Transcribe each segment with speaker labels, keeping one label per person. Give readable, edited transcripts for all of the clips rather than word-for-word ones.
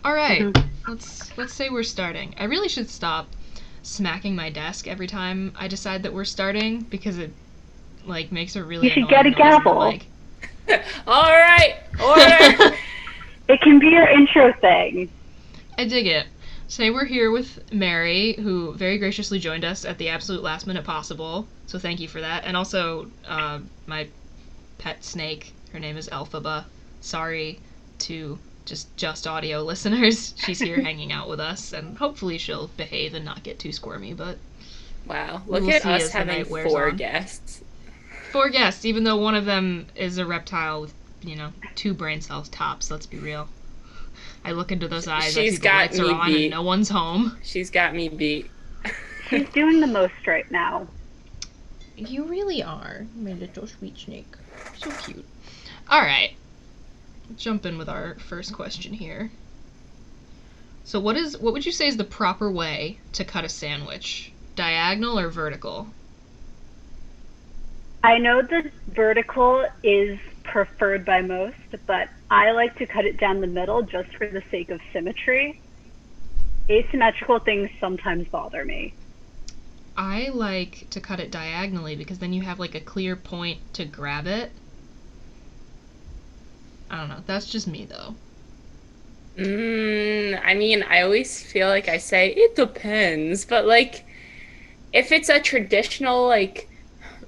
Speaker 1: All right. Let's say we're starting. I really should stop smacking my desk every time I decide that we're starting because it like makes a really
Speaker 2: You should
Speaker 1: annoying
Speaker 2: get a
Speaker 1: noise in the
Speaker 2: gavel.
Speaker 1: mic.
Speaker 3: All right, order.
Speaker 2: It can be your intro thing.
Speaker 1: I dig it. Today we're here with Mary, who very graciously joined us at the absolute last minute possible. So thank you for that. And also my pet snake. Her name is Elphaba. Sorry to just audio listeners. She's here hanging out with us, and hopefully she'll behave and not get too squirmy. But
Speaker 3: Wow, look
Speaker 1: we'll
Speaker 3: at
Speaker 1: see
Speaker 3: us
Speaker 1: as the
Speaker 3: having
Speaker 1: night wears
Speaker 3: 4
Speaker 1: on.
Speaker 3: guests.
Speaker 1: 4 guests, even though one of them is a reptile with 2 brain cells tops. Let's be real. I look into those eyes. I see the lights are on and no one's home.
Speaker 3: She's got me beat.
Speaker 2: She's doing the most right now.
Speaker 1: You really are, my little sweet snake. So cute. Alright. Jump in with our first question here. So what would you say is the proper way to cut a sandwich? Diagonal or vertical?
Speaker 2: I know the vertical is preferred by most, but I like to cut it down the middle just for the sake of symmetry. Asymmetrical things sometimes bother me.
Speaker 1: I like to cut it diagonally because then you have like a clear point to grab it. I don't know. That's just me though.
Speaker 3: I mean, I always feel like I say, it depends, but like, if it's a traditional, like,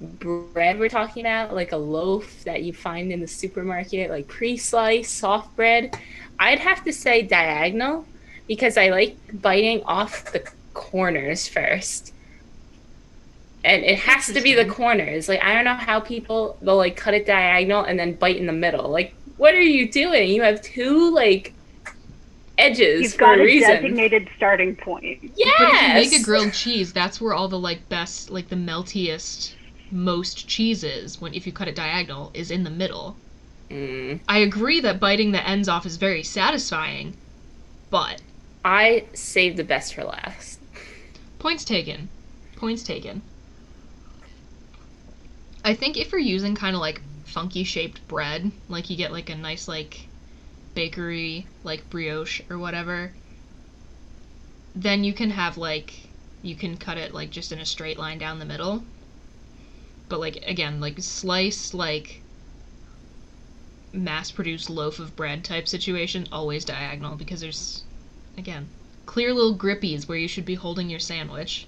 Speaker 3: bread we're talking about, like a loaf that you find in the supermarket, like pre-sliced, soft bread, I'd have to say diagonal, because I like biting off the corners first. And it has to be the corners. Like, I don't know how people, they'll, like, cut it diagonal and then bite in the middle. Like, what are you doing? You have 2, like, edges.
Speaker 2: You've got
Speaker 3: for a
Speaker 2: a
Speaker 3: reason.
Speaker 2: designated starting point.
Speaker 3: Yes!
Speaker 1: But if you make a grilled cheese, that's where all the, like, best, like, the meltiest, most cheeses, if you cut it diagonal, is in the middle. I agree that biting the ends off is very satisfying, but...
Speaker 3: I saved the best for last.
Speaker 1: Points taken. Points taken. I think if you're using kind of, like, funky shaped bread, like you get, like, a nice, like, bakery, like, brioche or whatever, then you can have, like, you can cut it, like, just in a straight line down the middle. But, like, again, like, slice, like, mass-produced loaf of bread type situation, always diagonal, because there's, again, clear little grippies where you should be holding your sandwich.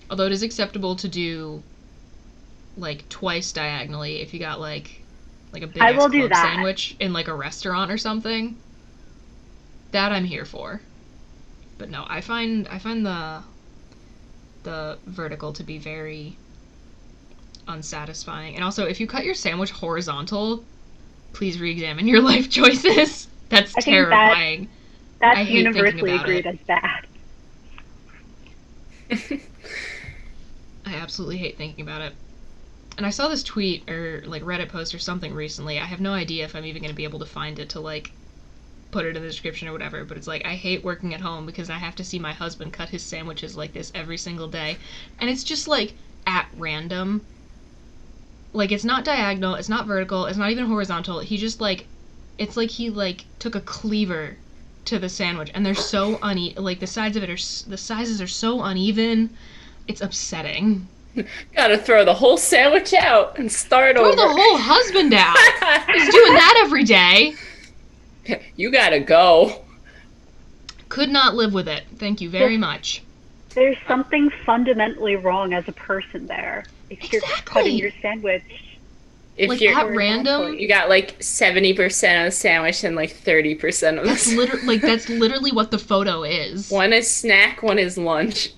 Speaker 1: Although it is acceptable to do, like, twice diagonally if you got, like a big ass club sandwich in, like, a restaurant or something. That I'm here for. But no, I find the vertical to be very unsatisfying. And also, if you cut your sandwich horizontal, please re-examine your life choices. That's terrifying.
Speaker 2: That's universally agreed as bad.
Speaker 1: I absolutely hate thinking about it. And I saw this tweet or like Reddit post or something recently. I have no idea if I'm even going to be able to find it to like put it in the description or whatever, but it's like, I hate working at home because I have to see my husband cut his sandwiches like this every single day. And it's just like at random. Like, it's not diagonal, it's not vertical, it's not even horizontal. He just like, it's like he like took a cleaver to the sandwich, and they're so like the sides of it are, the sizes are so uneven. It's upsetting.
Speaker 3: Gotta throw the whole sandwich out and start over.
Speaker 1: Throw the whole husband out. He's doing that every day.
Speaker 3: You gotta go.
Speaker 1: Could not live with it. Thank you very much.
Speaker 2: There's something fundamentally wrong as a person there. If you're cutting your sandwich.
Speaker 3: If
Speaker 1: like
Speaker 3: you're
Speaker 1: at random,
Speaker 3: you got like 70% of the sandwich and like 30% of the
Speaker 1: that's literally what the photo is.
Speaker 3: One is snack, one is lunch.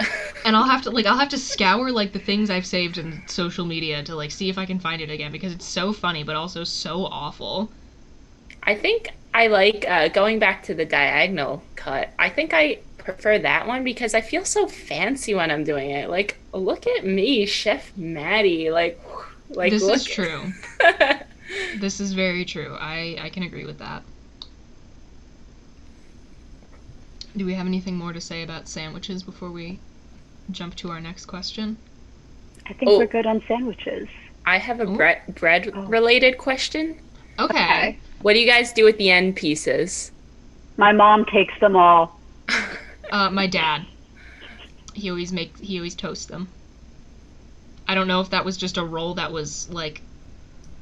Speaker 1: And I'll have to scour like the things I've saved in social media to like see if I can find it again, because it's so funny but also so awful.
Speaker 3: I think I like going back to the diagonal cut. I think I prefer that one because I feel so fancy when I'm doing it. Like, look at me, Chef Maddie. Like
Speaker 1: this is true. This is very true. I can agree with that. Do we have anything more to say about sandwiches before we jump to our next question?
Speaker 2: I think we're good on sandwiches.
Speaker 3: I have a bread related question.
Speaker 1: Okay.
Speaker 3: What do you guys do with the end pieces?
Speaker 2: My mom takes them all.
Speaker 1: My dad. He always toasts them. I don't know if that was just a role that was like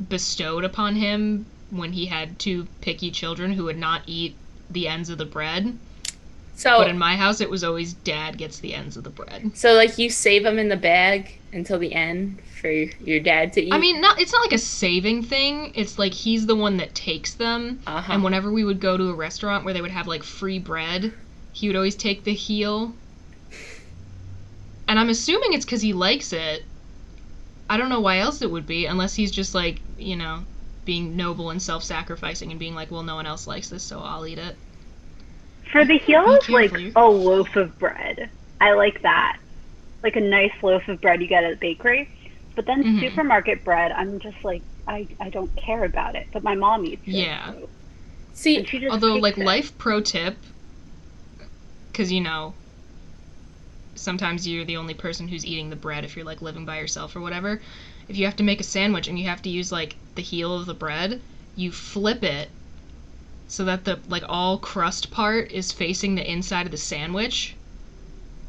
Speaker 1: bestowed upon him when he had two picky children who would not eat the ends of the bread. But in my house, it was always Dad gets the ends of the bread.
Speaker 3: So, like, you save them in the bag until the end for your dad to eat?
Speaker 1: I mean, it's not like a saving thing. It's like he's the one that takes them.
Speaker 3: Uh-huh.
Speaker 1: And whenever we would go to a restaurant where they would have, like, free bread, he would always take the heel. And I'm assuming it's because he likes it. I don't know why else it would be, unless he's just, like, you know, being noble and self-sacrificing and being like, well, no one else likes this, so I'll eat it.
Speaker 2: For the heel is like a loaf of bread. I like that. Like a nice loaf of bread you get at a bakery. But then supermarket bread, I'm just like, I don't care about it. But my mom eats it.
Speaker 1: Yeah.
Speaker 2: So.
Speaker 1: See, although, like, life pro tip, because, you know, sometimes you're the only person who's eating the bread if you're, like, living by yourself or whatever. If you have to make a sandwich and you have to use, like, the heel of the bread, you flip it so that the, like, all crust part is facing the inside of the sandwich.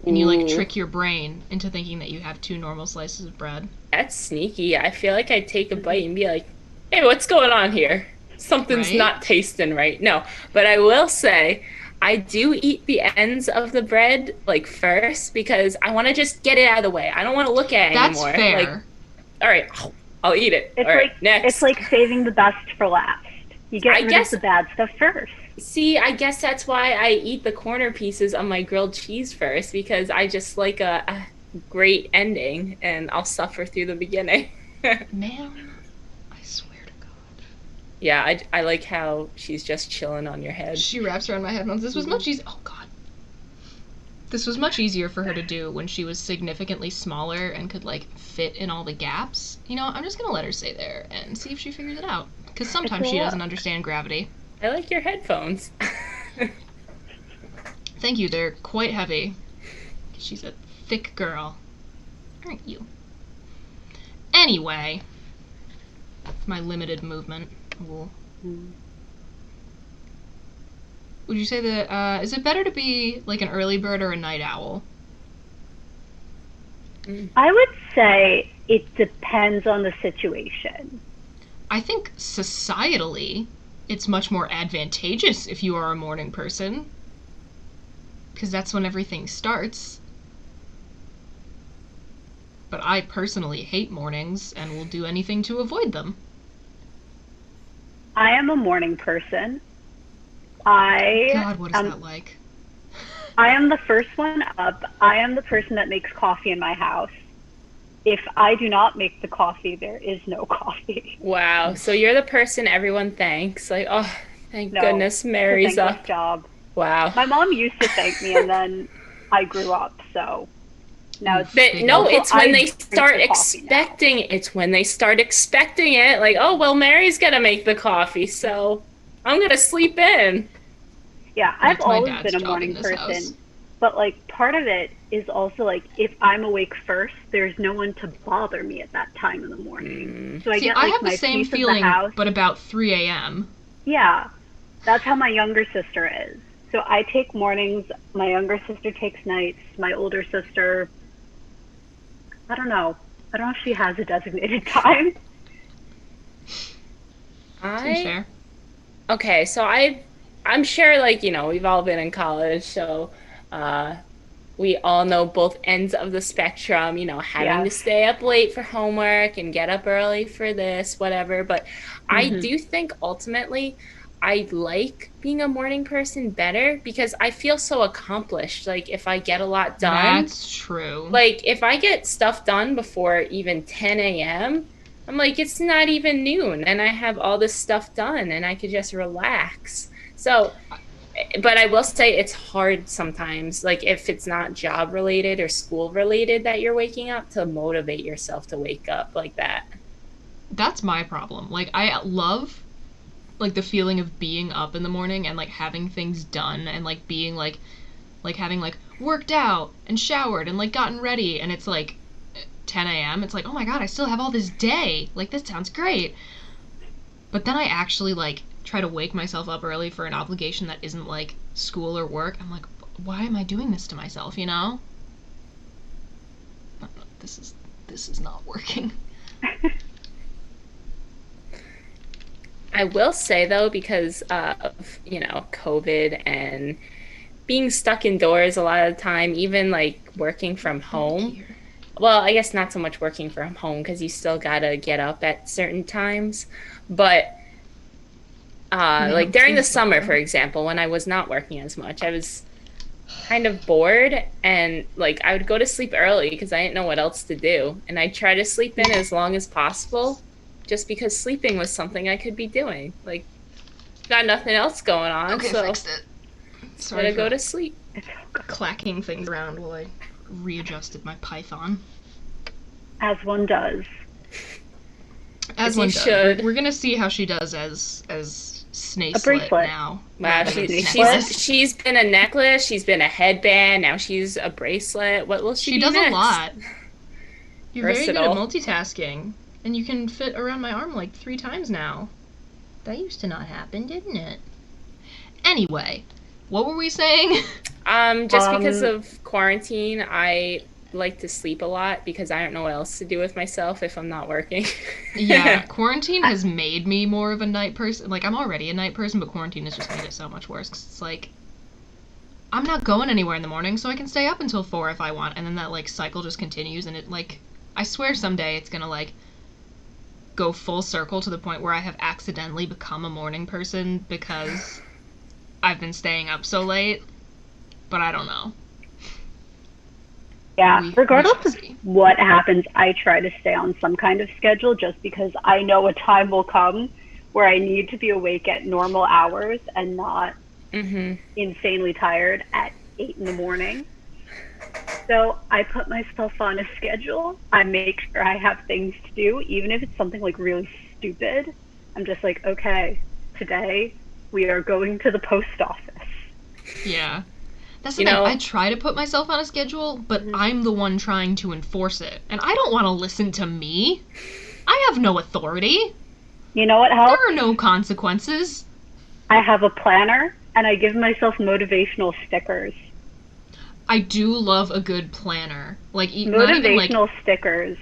Speaker 1: And you, like, trick your brain into thinking that you have two normal slices of bread.
Speaker 3: That's sneaky. I feel like I'd take a bite and be like, hey, what's going on here? Something's not tasting right. No, but I will say, I do eat the ends of the bread, like, first, because I want to just get it out of the way. I don't want to look at it anymore.
Speaker 1: That's fair.
Speaker 3: Like, all right, I'll eat it.
Speaker 2: It's
Speaker 3: all right,
Speaker 2: like,
Speaker 3: next.
Speaker 2: It's like saving the best for last. You get rid of the bad stuff first.
Speaker 3: See, I guess that's why I eat the corner pieces of my grilled cheese first, because I just like a great ending, and I'll suffer through the beginning.
Speaker 1: Ma'am, I swear to God.
Speaker 3: Yeah, I like how she's just chilling on your head.
Speaker 1: She wraps around my head once. This was much easier. Oh, God. This was much easier for her to do when she was significantly smaller and could, like, fit in all the gaps. You know, I'm just gonna let her stay there and see if she figures it out. Because sometimes she doesn't understand gravity.
Speaker 3: I like your headphones.
Speaker 1: Thank you, they're quite heavy. She's a thick girl. Aren't you? Anyway. My limited movement. Would you say that, is it better to be, like, an early bird or a night owl?
Speaker 2: I would say it depends on the situation.
Speaker 1: I think societally, it's much more advantageous if you are a morning person. Because that's when everything starts. But I personally hate mornings and will do anything to avoid them.
Speaker 2: I am a morning person.
Speaker 1: God, what is that like?
Speaker 2: I am the first one up. I am the person that makes coffee in my house. If I do not make the coffee, there is no coffee.
Speaker 3: Wow. So you're the person everyone thanks. Like, oh, thank goodness Mary's up.
Speaker 2: Job.
Speaker 3: Wow.
Speaker 2: My mom used to thank me, and then I grew up, so now it's...
Speaker 3: It's when they start expecting it. It's when they start expecting it. Like, oh, well, Mary's going to make the coffee, so I'm going to sleep in.
Speaker 2: Yeah, I've always been a morning person. But, like, part of it is also, like, if I'm awake first, there's no one to bother me at that time in the morning. So I get, like,
Speaker 1: I have the same feeling, but about 3 a.m.
Speaker 2: Yeah, that's how my younger sister is. So I take mornings, my younger sister takes nights, my older sister, I don't know if she has a designated time.
Speaker 1: Seems fair.
Speaker 3: Okay, so I'm sure, like, you know, we've all been in college, so we all know both ends of the spectrum, you know, having to stay up late for homework and get up early for this, whatever. But I do think ultimately I like being a morning person better because I feel so accomplished. Like, if I get a lot done.
Speaker 1: That's true.
Speaker 3: Like, if I get stuff done before even 10 a.m., I'm like, it's not even noon, and I have all this stuff done, and I could just relax. So, but I will say it's hard sometimes, like, if it's not job-related or school-related that you're waking up, to motivate yourself to wake up like that.
Speaker 1: That's my problem. Like, I love, like, the feeling of being up in the morning and, like, having things done and, like, being, like having, like, worked out and showered and, like, gotten ready, and it's, like, 10 a.m., it's like, oh my god, I still have all this day. Like, this sounds great. But then I actually, like, try to wake myself up early for an obligation that isn't, like, school or work, I'm like, why am I doing this to myself, you know? This is not working.
Speaker 3: I will say, though, because of, COVID and being stuck indoors a lot of the time, even like working from home. Well, I guess not so much working from home because you still gotta get up at certain times. But like during the summer, for example, when I was not working as much, I was kind of bored and like I would go to sleep early because I didn't know what else to do. And I'd try to sleep in as long as possible just because sleeping was something I could be doing. Like, got nothing else going on,
Speaker 1: okay,
Speaker 3: so
Speaker 1: fixed it.
Speaker 3: Sorry to go to sleep.
Speaker 1: Clacking things around while I readjusted my Python.
Speaker 2: As one does.
Speaker 1: As one does. We're gonna see how she does as Snacelet now.
Speaker 3: Wow, she's been a necklace, she's been a headband, now she's a bracelet. What will she be
Speaker 1: does
Speaker 3: next?
Speaker 1: A lot. You're
Speaker 3: Versatile.
Speaker 1: very good at multitasking, and you can fit around my arm like 3 times now. That used to not happen, didn't it? Anyway, what were we saying?
Speaker 3: Just because of quarantine, I like to sleep a lot because I don't know what else to do with myself if I'm not working.
Speaker 1: Yeah, quarantine has made me more of a night person. Like, I'm already a night person, but quarantine has just made it so much worse. 'Cause it's like, I'm not going anywhere in the morning, so I can stay up until 4 if I want, and then that, like, cycle just continues, and it, like, I swear someday it's gonna, like, go full circle to the point where I have accidentally become a morning person because I've been staying up so late, but I don't know.
Speaker 2: Yeah, regardless of what happens, I try to stay on some kind of schedule just because I know a time will come where I need to be awake at normal hours and not insanely tired at 8 in the morning. So I put myself on a schedule. I make sure I have things to do, even if it's something like really stupid. I'm just like, okay, today we are going to the post office.
Speaker 1: Yeah. That's the thing. I try to put myself on a schedule, but I'm the one trying to enforce it. And I don't want to listen to me. I have no authority.
Speaker 2: You know what helps?
Speaker 1: There are no consequences.
Speaker 2: I have a planner, and I give myself motivational stickers.
Speaker 1: I do love a good planner. Like,
Speaker 2: motivational stickers.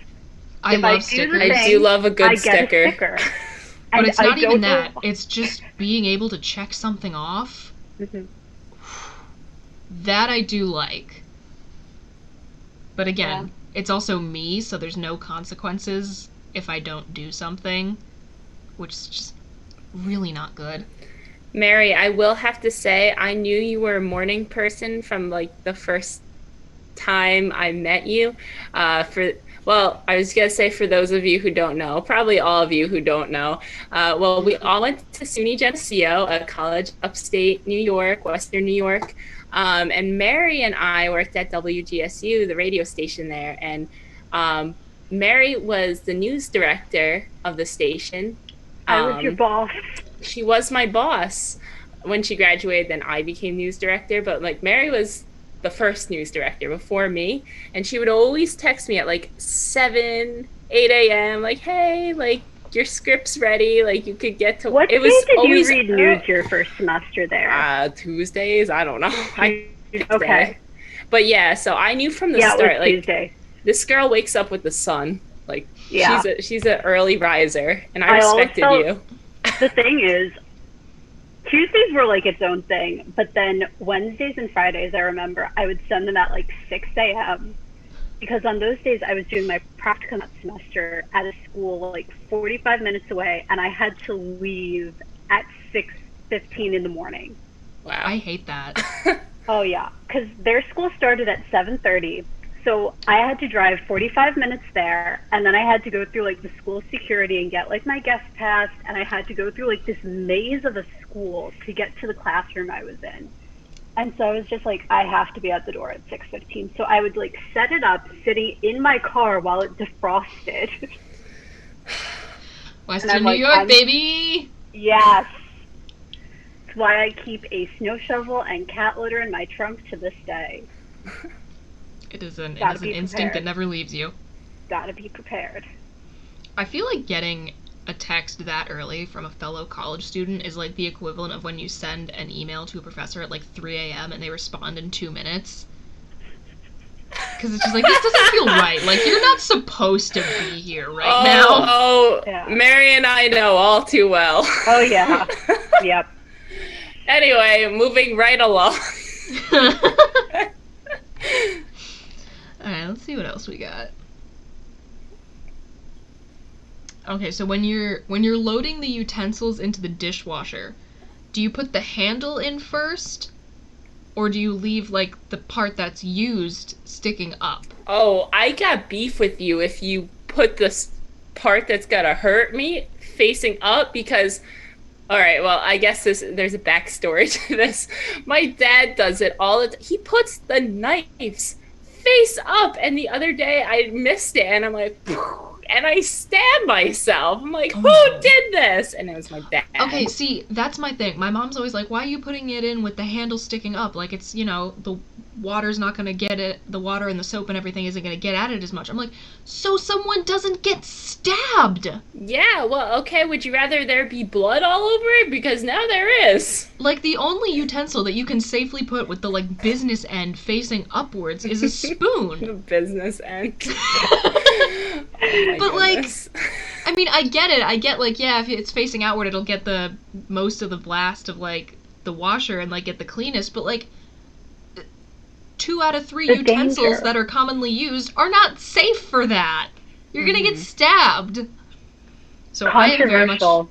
Speaker 1: I love stickers.
Speaker 3: I do love a good sticker.
Speaker 1: But it's not even that. It's just being able to check something off. That I do like. But again, it's also me, so there's no consequences if I don't do something, which is just really not good.
Speaker 3: Mary, I will have to say, I knew you were a morning person from, like, the first time I met you. I was going to say for those of you who don't know, probably all of you who don't know, we all went to SUNY Geneseo, a college upstate New York, Western New York. And Mary and I worked at WGSU, the radio station there, and Mary was the news director of the station.
Speaker 2: I was your boss.
Speaker 3: She was my boss when she graduated. Then I became news director, but like Mary was the first news director before me, and she would always text me at like 7, 8 a.m. like, hey, like, your script's ready, like you could get to
Speaker 2: what day did you read news your first semester there?
Speaker 3: Tuesdays, I don't know. Okay, but yeah, so I knew from the start, like,
Speaker 2: Tuesday.
Speaker 3: This girl wakes up with the sun, like, she's an early riser, and I respected you.
Speaker 2: The thing is, Tuesdays were like its own thing, but then Wednesdays and Fridays, I remember I would send them at like 6 a.m. because on those days I was doing my practicum that semester at a school like 45 minutes away, and I had to leave at 6:15 in the morning.
Speaker 3: Wow.
Speaker 1: I hate that.
Speaker 2: Oh yeah, because their school started at 7:30, so I had to drive 45 minutes there, and then I had to go through like the school security and get like my guest pass, and I had to go through like this maze of a school to get to the classroom I was in. And so I was just like, I have to be at the door at 6:15. So I would like set it up sitting in my car while it defrosted.
Speaker 1: Western New York, baby!
Speaker 2: Yes. That's why I keep a snow shovel and cat litter in my trunk to this day.
Speaker 1: It is an instinct that never leaves you.
Speaker 2: Gotta be prepared.
Speaker 1: I feel like getting a text that early from a fellow college student is like the equivalent of when you send an email to a professor at like 3 a.m. and they respond in 2 minutes. Because it's just like, this doesn't feel right. Like, you're not supposed to be here now.
Speaker 3: Oh,
Speaker 2: Yeah.
Speaker 3: Mary and I know all too well.
Speaker 2: Oh, yeah. Yep.
Speaker 3: Anyway, moving right along.
Speaker 1: Alright, let's see what else we got. Okay, so when you're loading the utensils into the dishwasher, do you put the handle in first? Or do you leave, like, the part that's used sticking up?
Speaker 3: Oh, I got beef with you if you put this part that's gonna hurt me facing up because, all right, well, I guess there's a backstory to this. My dad does it all the time. He puts the knives face up, and the other day I missed it, and I'm like, and I stabbed myself. I'm like, who did this? And it was my dad.
Speaker 1: Okay, see, that's my thing. My mom's always like, why are you putting it in with the handle sticking up? Like, it's, you know, the water's not going to get it, the water and the soap and everything isn't going to get at it as much. I'm like, so someone doesn't get stabbed!
Speaker 3: Yeah, well, okay, would you rather there be blood all over it? Because now there is.
Speaker 1: Like, the only utensil that you can safely put with the, like, business end facing upwards is a spoon.
Speaker 3: The business end.
Speaker 1: But,
Speaker 3: goodness.
Speaker 1: like, I mean, I get it. I get, like, yeah, if it's facing outward, it'll get the most of the blast of, like, the washer and, like, get the cleanest. But, like, 2 out of 3 utensils
Speaker 2: danger.
Speaker 1: that are commonly used are not safe for that. You're gonna get stabbed. So I am very much...
Speaker 2: Controversial.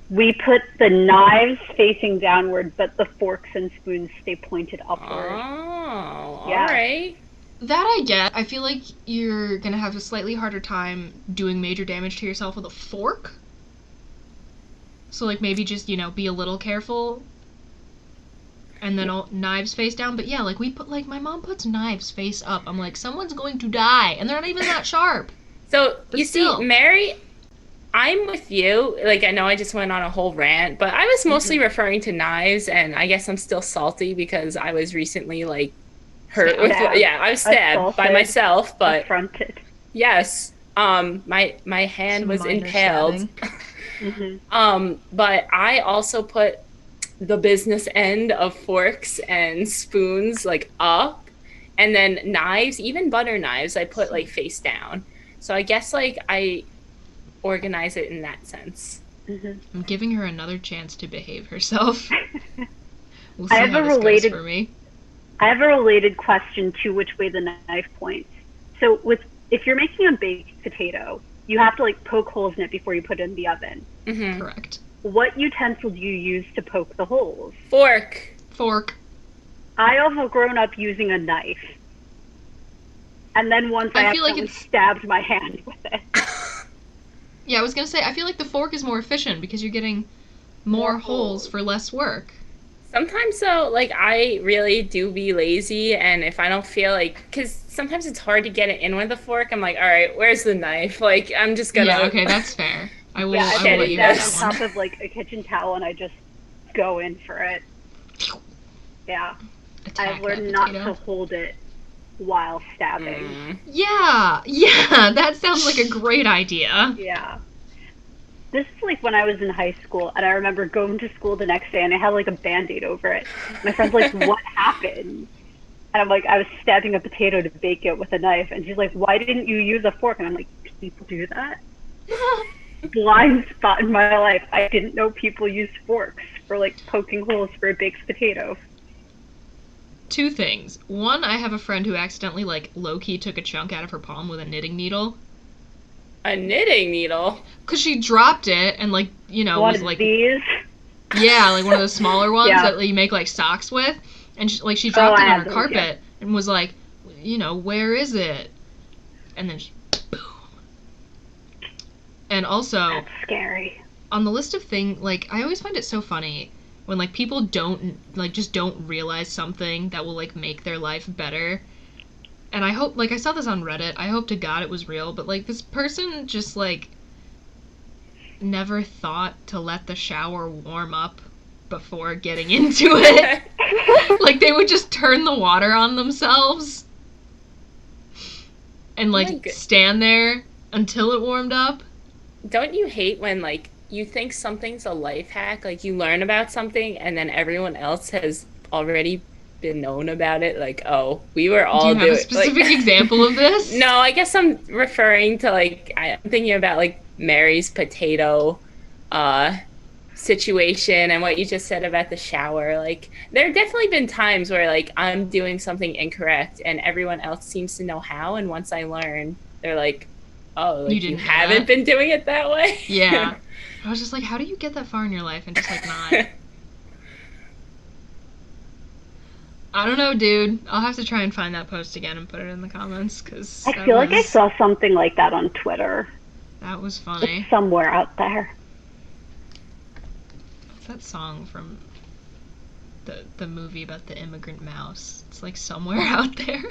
Speaker 2: We put the knives facing downward, but the forks and spoons stay pointed upward.
Speaker 3: Oh,
Speaker 2: Yeah.
Speaker 3: alright.
Speaker 1: That I get. I feel like you're gonna have a slightly harder time doing major damage to yourself with a fork. So, like, maybe just, you know, be a little careful. And then all knives face down. But yeah, like, we put, like, my mom puts knives face up. I'm like, someone's going to die. And they're not even that sharp.
Speaker 3: So,
Speaker 1: But
Speaker 3: you
Speaker 1: still.
Speaker 3: see, Mary, I'm with you. Like, I know I just went on a whole rant, but I was mostly referring to knives, and I guess I'm still salty because I was recently, like, hurt with...
Speaker 2: Stabbed.
Speaker 3: Yeah, I was stabbed by
Speaker 2: Assaulted.
Speaker 3: myself, but...
Speaker 2: Affronted.
Speaker 3: Yes. My hand
Speaker 1: Some
Speaker 3: was
Speaker 1: minor
Speaker 3: impaled.
Speaker 1: stabbing.
Speaker 3: But I also put the business end of forks and spoons, like, up. And then knives, even butter knives, I put, like, face down. So I guess, like, I organize it in that sense.
Speaker 1: I'm giving her another chance to behave herself. We'll see
Speaker 2: I have
Speaker 1: how
Speaker 2: a
Speaker 1: this
Speaker 2: related-
Speaker 1: goes for me.
Speaker 2: I have a related question to which way the knife points. So if you're making a baked potato, you have to, like, poke holes in it before you put it in the oven.
Speaker 3: Mm-hmm.
Speaker 1: Correct.
Speaker 2: What utensil do you use to poke the holes?
Speaker 3: Fork.
Speaker 1: Fork.
Speaker 2: I have grown up using a knife. And then once I
Speaker 1: feel like
Speaker 2: accidentally
Speaker 1: it's-
Speaker 2: stabbed my hand with it.
Speaker 1: Yeah, I was gonna say, I feel like the fork is more efficient because you're getting more
Speaker 2: More
Speaker 1: holes
Speaker 2: holes.
Speaker 1: for less work.
Speaker 3: Sometimes, though, like, I really do be lazy, and if I don't feel like... Because sometimes it's hard to get it in with a fork. I'm like, all right, where's the knife? Like, I'm just gonna...
Speaker 1: Yeah, okay, that's fair. I will,
Speaker 2: Yeah,
Speaker 1: I
Speaker 2: I
Speaker 1: will
Speaker 2: put
Speaker 1: let
Speaker 2: it
Speaker 1: you
Speaker 2: down
Speaker 1: have
Speaker 2: on
Speaker 1: that one.
Speaker 2: top of, like, a kitchen towel and I just go in for it. Yeah.
Speaker 1: Attack
Speaker 2: I've learned
Speaker 1: that
Speaker 2: not
Speaker 1: potato.
Speaker 2: to hold it while stabbing.
Speaker 1: Yeah, that sounds like a great idea.
Speaker 2: Yeah. This is like when I was in high school, and I remember going to school the next day, and I had like a Band-Aid over it. My friend's like, "What happened?" And I'm like, "I was stabbing a potato to bake it with a knife." And she's like, "Why didn't you use a fork?" And I'm like, "People do that?" Blind spot in my life. I didn't know people used forks for like poking holes for a baked potato.
Speaker 1: 2 things. One, I have a friend who accidentally, like, low-key took a chunk out of her palm with a knitting needle.
Speaker 3: A knitting needle?
Speaker 1: Because she dropped it and, like, you know,
Speaker 2: One
Speaker 1: was
Speaker 2: of
Speaker 1: like...
Speaker 2: these.
Speaker 1: Yeah, like one of those smaller ones
Speaker 2: Yeah.
Speaker 1: that you make, like, socks with. And, she dropped
Speaker 2: I
Speaker 1: it on
Speaker 2: have
Speaker 1: her
Speaker 2: those,
Speaker 1: carpet
Speaker 2: yeah.
Speaker 1: and was like, you know, where is it? And then boom. And also...
Speaker 2: That's scary.
Speaker 1: on the list of things, like, I always find it so funny when, like, people just don't realize something that will, like, make their life better. And I hope, like, I saw this on Reddit, I hope to God it was real, but, like, this person just, like, never thought to let the shower warm up before getting into it. Like, they would just turn the water on themselves and,
Speaker 3: my
Speaker 1: like,
Speaker 3: go-
Speaker 1: stand there until it warmed up.
Speaker 3: don't you hate when, like, you think something's a life hack, like you learn about something and then everyone else has already been known about it, like, oh, we were
Speaker 1: Do
Speaker 3: all
Speaker 1: you have a
Speaker 3: doing, like,
Speaker 1: specific example of this?
Speaker 3: no, I guess I'm referring to, like, I'm thinking about, like, Mary's potato uh situation and what you just said about the shower. Like, there have definitely been times where, like, I'm doing something incorrect and everyone else seems to know how, and once I learn, they're like, oh,
Speaker 1: You
Speaker 3: like, you
Speaker 1: didn't know
Speaker 3: haven't
Speaker 1: that?
Speaker 3: been doing it that way.
Speaker 1: Yeah. I was just like, how do you get that far in your life and just, like, not? I don't know, dude. I'll have to try and find that post again and put it in the comments, because
Speaker 2: I feel like I saw something like that on Twitter.
Speaker 1: that was funny.
Speaker 2: It's somewhere out there.
Speaker 1: What's that song from the movie about the immigrant mouse? It's like somewhere out there.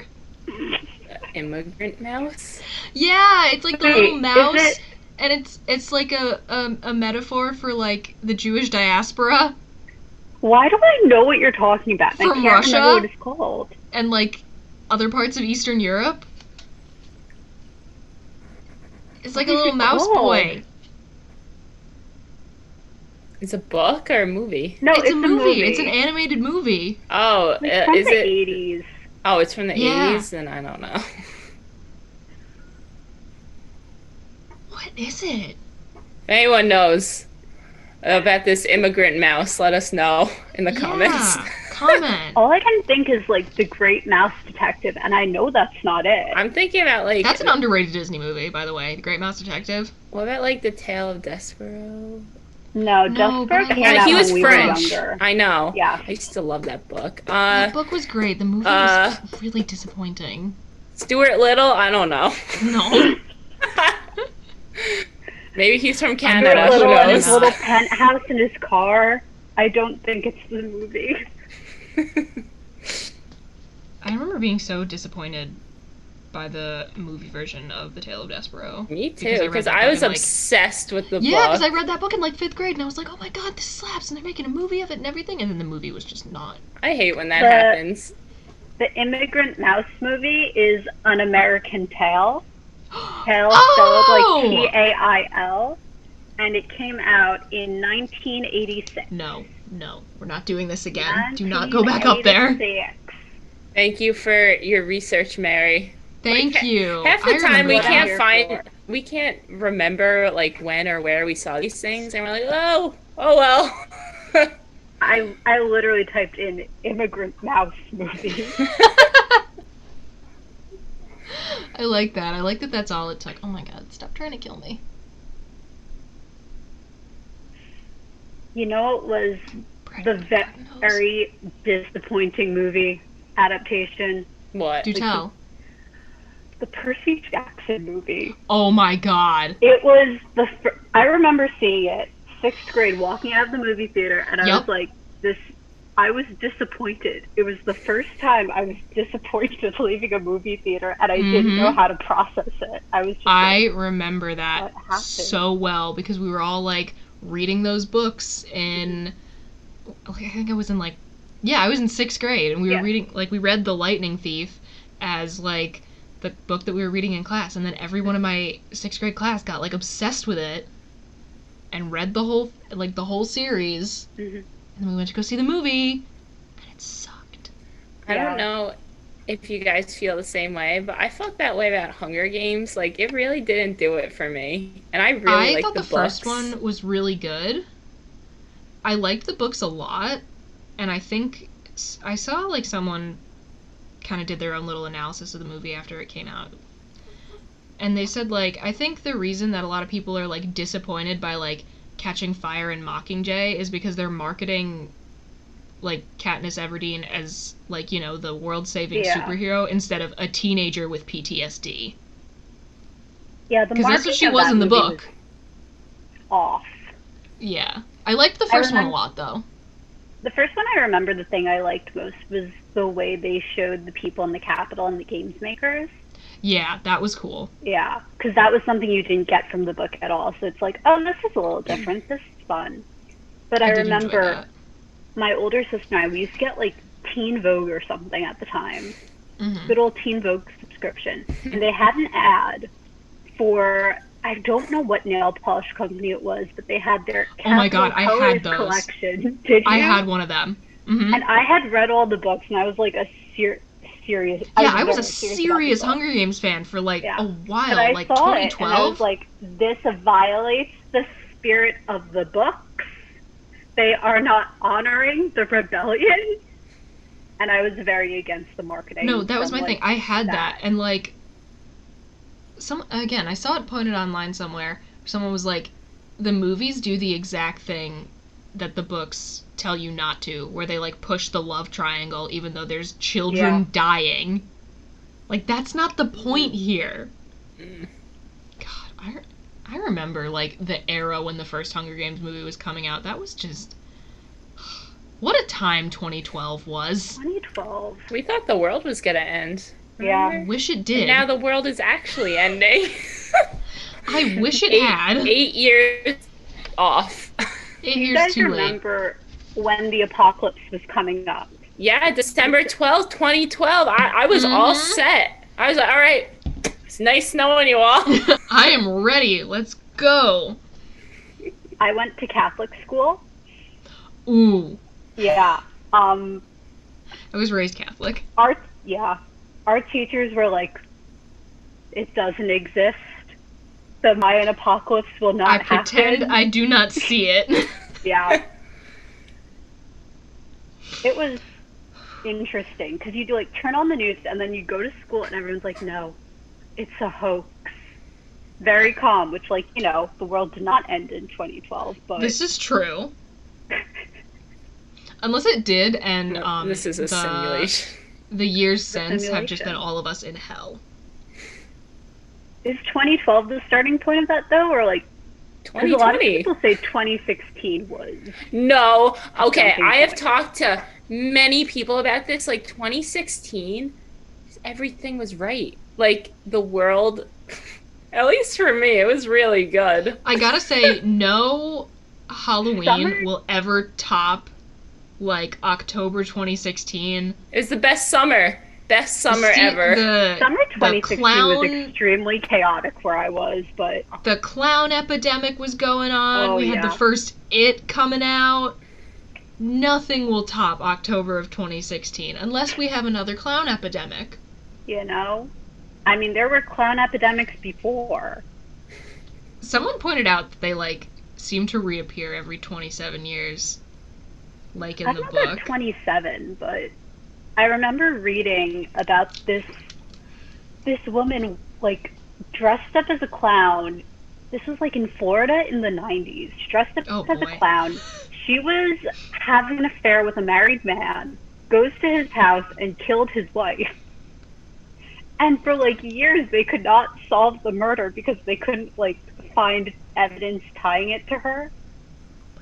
Speaker 3: Immigrant mouse?
Speaker 1: Yeah, it's like the little
Speaker 2: Wait,
Speaker 1: mouse,
Speaker 2: is it-
Speaker 1: and it's like a metaphor for like the Jewish diaspora
Speaker 2: Why do I know what you're talking about?
Speaker 1: From
Speaker 2: I can't
Speaker 1: Russia?
Speaker 2: remember what it's called.
Speaker 1: and like other parts of Eastern Europe. It's like a
Speaker 2: What is
Speaker 1: little
Speaker 2: it
Speaker 1: mouse
Speaker 2: called?
Speaker 1: boy.
Speaker 3: It's a book or a movie?
Speaker 2: No,
Speaker 1: It's a movie.
Speaker 2: movie.
Speaker 1: It's an animated movie.
Speaker 3: Oh,
Speaker 2: It's from
Speaker 3: is
Speaker 2: the
Speaker 3: it?
Speaker 2: 80s.
Speaker 3: Oh, it's from the
Speaker 1: Yeah.
Speaker 3: 80s? Then I don't know.
Speaker 1: What is it?
Speaker 3: If anyone knows about this immigrant mouse, let us know in the comments.
Speaker 1: Yeah, comment.
Speaker 2: All I can think is like The Great Mouse Detective, and I know that's not it.
Speaker 3: I'm thinking about, like,
Speaker 1: That's an underrated Disney movie, by the way. The Great Mouse Detective.
Speaker 3: what about, like, The Tale of Despero?
Speaker 2: No,
Speaker 1: No, but
Speaker 2: Desperate
Speaker 1: I
Speaker 2: came
Speaker 1: like
Speaker 2: out
Speaker 3: he
Speaker 2: when
Speaker 3: was
Speaker 2: we
Speaker 3: French.
Speaker 2: were younger.
Speaker 3: I know.
Speaker 2: Yeah.
Speaker 3: I used to love that book.
Speaker 1: The book was great. The movie was really disappointing.
Speaker 3: Stuart Little? I don't know.
Speaker 1: No.
Speaker 3: Maybe he's from
Speaker 2: Stuart
Speaker 3: Canada. Who
Speaker 2: Little and
Speaker 3: knows?
Speaker 2: his little penthouse in his car. I don't think it's the movie.
Speaker 1: I remember being so disappointed by the movie version of The Tale of Despero.
Speaker 3: Me
Speaker 1: Because I
Speaker 3: too,
Speaker 1: read
Speaker 3: because
Speaker 1: that
Speaker 3: I
Speaker 1: book
Speaker 3: was
Speaker 1: in, like-
Speaker 3: obsessed with the
Speaker 1: Yeah, because
Speaker 3: book.
Speaker 1: I read that book in like 5th grade and I was like, oh my god, this slaps, and they're making a movie of it and everything, and then the movie was just not.
Speaker 3: I hate when that
Speaker 2: The-
Speaker 3: happens.
Speaker 2: The Immigrant Mouse movie is An American Tail. Tail
Speaker 1: Oh!
Speaker 2: spelled like Tail. And it came out in 1986.
Speaker 1: No, we're not doing this again. Do not go back up there.
Speaker 2: 1986.
Speaker 3: Thank you for your research, Mary.
Speaker 1: Thank
Speaker 3: Like,
Speaker 1: you.
Speaker 3: Half the
Speaker 1: I
Speaker 3: time
Speaker 1: remember
Speaker 3: we
Speaker 2: what I'm
Speaker 1: that.
Speaker 3: can't
Speaker 2: here
Speaker 3: find,
Speaker 2: for.
Speaker 3: we can't remember, like, when or where we saw these things, and we're like, oh well.
Speaker 2: I literally typed in Immigrant Mouse movie.
Speaker 1: I like that. I like that that's all it took. Oh my god, stop trying to kill me.
Speaker 2: You know, it was the very disappointing movie adaptation.
Speaker 3: What?
Speaker 1: Do tell.
Speaker 2: The Percy Jackson movie.
Speaker 1: Oh my god.
Speaker 2: It was I remember seeing it, 6th grade, walking out of the movie theater, and I
Speaker 1: Yep.
Speaker 2: was like, I was disappointed. It was the first time I was disappointed leaving a movie theater, and I didn't know how to process it. I was just
Speaker 1: I
Speaker 2: like,
Speaker 1: remember that
Speaker 2: what happened?
Speaker 1: so well because we were all like reading those books in, like, I think I was in like, yeah, I was in 6th grade and we were
Speaker 2: Yeah.
Speaker 1: reading, like, we read The Lightning Thief as like the book that we were reading in class, and then everyone in my 6th grade class got like obsessed with it and read the whole series.
Speaker 2: Mhm.
Speaker 1: And then we went to go see the movie, and it sucked.
Speaker 3: I
Speaker 2: Yeah.
Speaker 3: don't know if you guys feel the same way, but I felt that way about Hunger Games. Like, it really didn't do it for me. And I really
Speaker 1: I
Speaker 3: liked
Speaker 1: thought
Speaker 3: the
Speaker 1: the first
Speaker 3: books.
Speaker 1: one was really good. I liked the books a lot, and I think I saw like someone kind of did their own little analysis of the movie after it came out. And they said, like, I think the reason that a lot of people are like disappointed by like Catching Fire and Mockingjay is because they're marketing like Katniss Everdeen as, like, you know, the world-saving
Speaker 2: Yeah.
Speaker 1: superhero instead of a teenager with PTSD.
Speaker 2: yeah, the
Speaker 1: Because that's what
Speaker 2: marketing
Speaker 1: she
Speaker 2: of
Speaker 1: was
Speaker 2: that
Speaker 1: in the
Speaker 2: movie
Speaker 1: book.
Speaker 2: was off.
Speaker 1: Yeah. I liked the first one a
Speaker 2: remember-
Speaker 1: lot, though.
Speaker 2: The first one I remember, the thing I liked most was the way they showed the people in the Capitol and the games makers.
Speaker 1: Yeah, that was cool.
Speaker 2: Yeah, because that was something you didn't get from the book at all. So it's like, oh, this is a little different. This is fun. But I
Speaker 1: did enjoy
Speaker 2: remember
Speaker 1: that.
Speaker 2: my older sister and I, we used to get like Teen Vogue or something at the time.
Speaker 1: Mhm.
Speaker 2: Good old Teen Vogue subscription. And they had an ad for I don't know what nail polish company it was, but they had their
Speaker 1: Oh my God, I
Speaker 2: Capital
Speaker 1: had
Speaker 2: Colors
Speaker 1: those.
Speaker 2: collection. Did you?
Speaker 1: I had one of them. Mm-hmm.
Speaker 2: And I had read all the books, and I was like serious.
Speaker 1: Yeah, I was a
Speaker 2: very serious about the
Speaker 1: serious
Speaker 2: book.
Speaker 1: Hunger Games fan for like
Speaker 2: Yeah.
Speaker 1: a while,
Speaker 2: And I
Speaker 1: like
Speaker 2: saw it, and I
Speaker 1: 2012.
Speaker 2: was like, this violates the spirit of the books. They are not honoring the rebellion. And I was very against the marketing.
Speaker 1: No, that was my thing. I had that,
Speaker 2: that.
Speaker 1: and like, I saw it pointed online somewhere. Someone was like, the movies do the exact thing that the books tell you not to, where they like push the love triangle even though there's children dying. Like, that's not the point here. God, I remember like the era when the first Hunger Games movie was coming out. That was just what a time 2012 was.
Speaker 2: 2012.
Speaker 3: We thought the world was gonna end.
Speaker 2: Yeah.
Speaker 3: Remember?
Speaker 1: Wish it did.
Speaker 3: And now the world is actually ending.
Speaker 1: I wish it had.
Speaker 3: 8 years off.
Speaker 1: 8
Speaker 2: Do you
Speaker 1: years
Speaker 2: guys
Speaker 1: too late.
Speaker 2: remember when the apocalypse was coming up?
Speaker 3: Yeah, December 12th, 2012. I was all set. I was like, all right, it's nice knowing you all.
Speaker 1: I am ready. Let's go.
Speaker 2: I went to Catholic school.
Speaker 1: Ooh.
Speaker 2: Yeah.
Speaker 1: I was raised Catholic.
Speaker 2: Our teachers were like, it doesn't exist. The Mayan apocalypse will not happen.
Speaker 1: I pretend I do not see it.
Speaker 2: Yeah. It was interesting because you'd like turn on the news and then you go to school and everyone's like, no, it's a hoax. Very calm, which like, you know, the world did not end in 2012, but
Speaker 1: This is true. Unless it did, and
Speaker 3: No, this is a simulation.
Speaker 1: The years since have just
Speaker 2: simulation.
Speaker 1: been all of us in hell.
Speaker 2: Is 2012 the starting point of that though, or like? Because a lot of
Speaker 3: 2020.
Speaker 2: people say 2016 was.
Speaker 3: No. Okay,
Speaker 2: Something
Speaker 3: I have
Speaker 2: point.
Speaker 3: talked to many people about this. Like 2016, everything was right. Like the world, at least for me, it was really good.
Speaker 1: I gotta say, no Halloween
Speaker 2: Summer?
Speaker 1: will ever top like October 2016.
Speaker 3: It was the best summer. Best summer ever.
Speaker 2: Summer 2016
Speaker 1: clown-
Speaker 2: was extremely chaotic where I was, but
Speaker 1: The clown epidemic was going on.
Speaker 2: Oh,
Speaker 1: We had the
Speaker 2: yeah.
Speaker 1: first It coming out. Nothing will top October of 2016 unless we have another clown epidemic.
Speaker 2: you know, I mean, there were clown epidemics before.
Speaker 1: Someone pointed out that they like seem to reappear every 27 years, like in
Speaker 2: I
Speaker 1: the
Speaker 2: don't know about
Speaker 1: book.
Speaker 2: 27, but I remember reading about this woman like dressed up as a clown. This was like in Florida in the 90s. She dressed up
Speaker 1: Oh,
Speaker 2: as
Speaker 1: boy.
Speaker 2: a clown. She was having an affair with a married man, goes to his house and killed his wife. And for like years they could not solve the murder because they couldn't like find evidence tying it to her.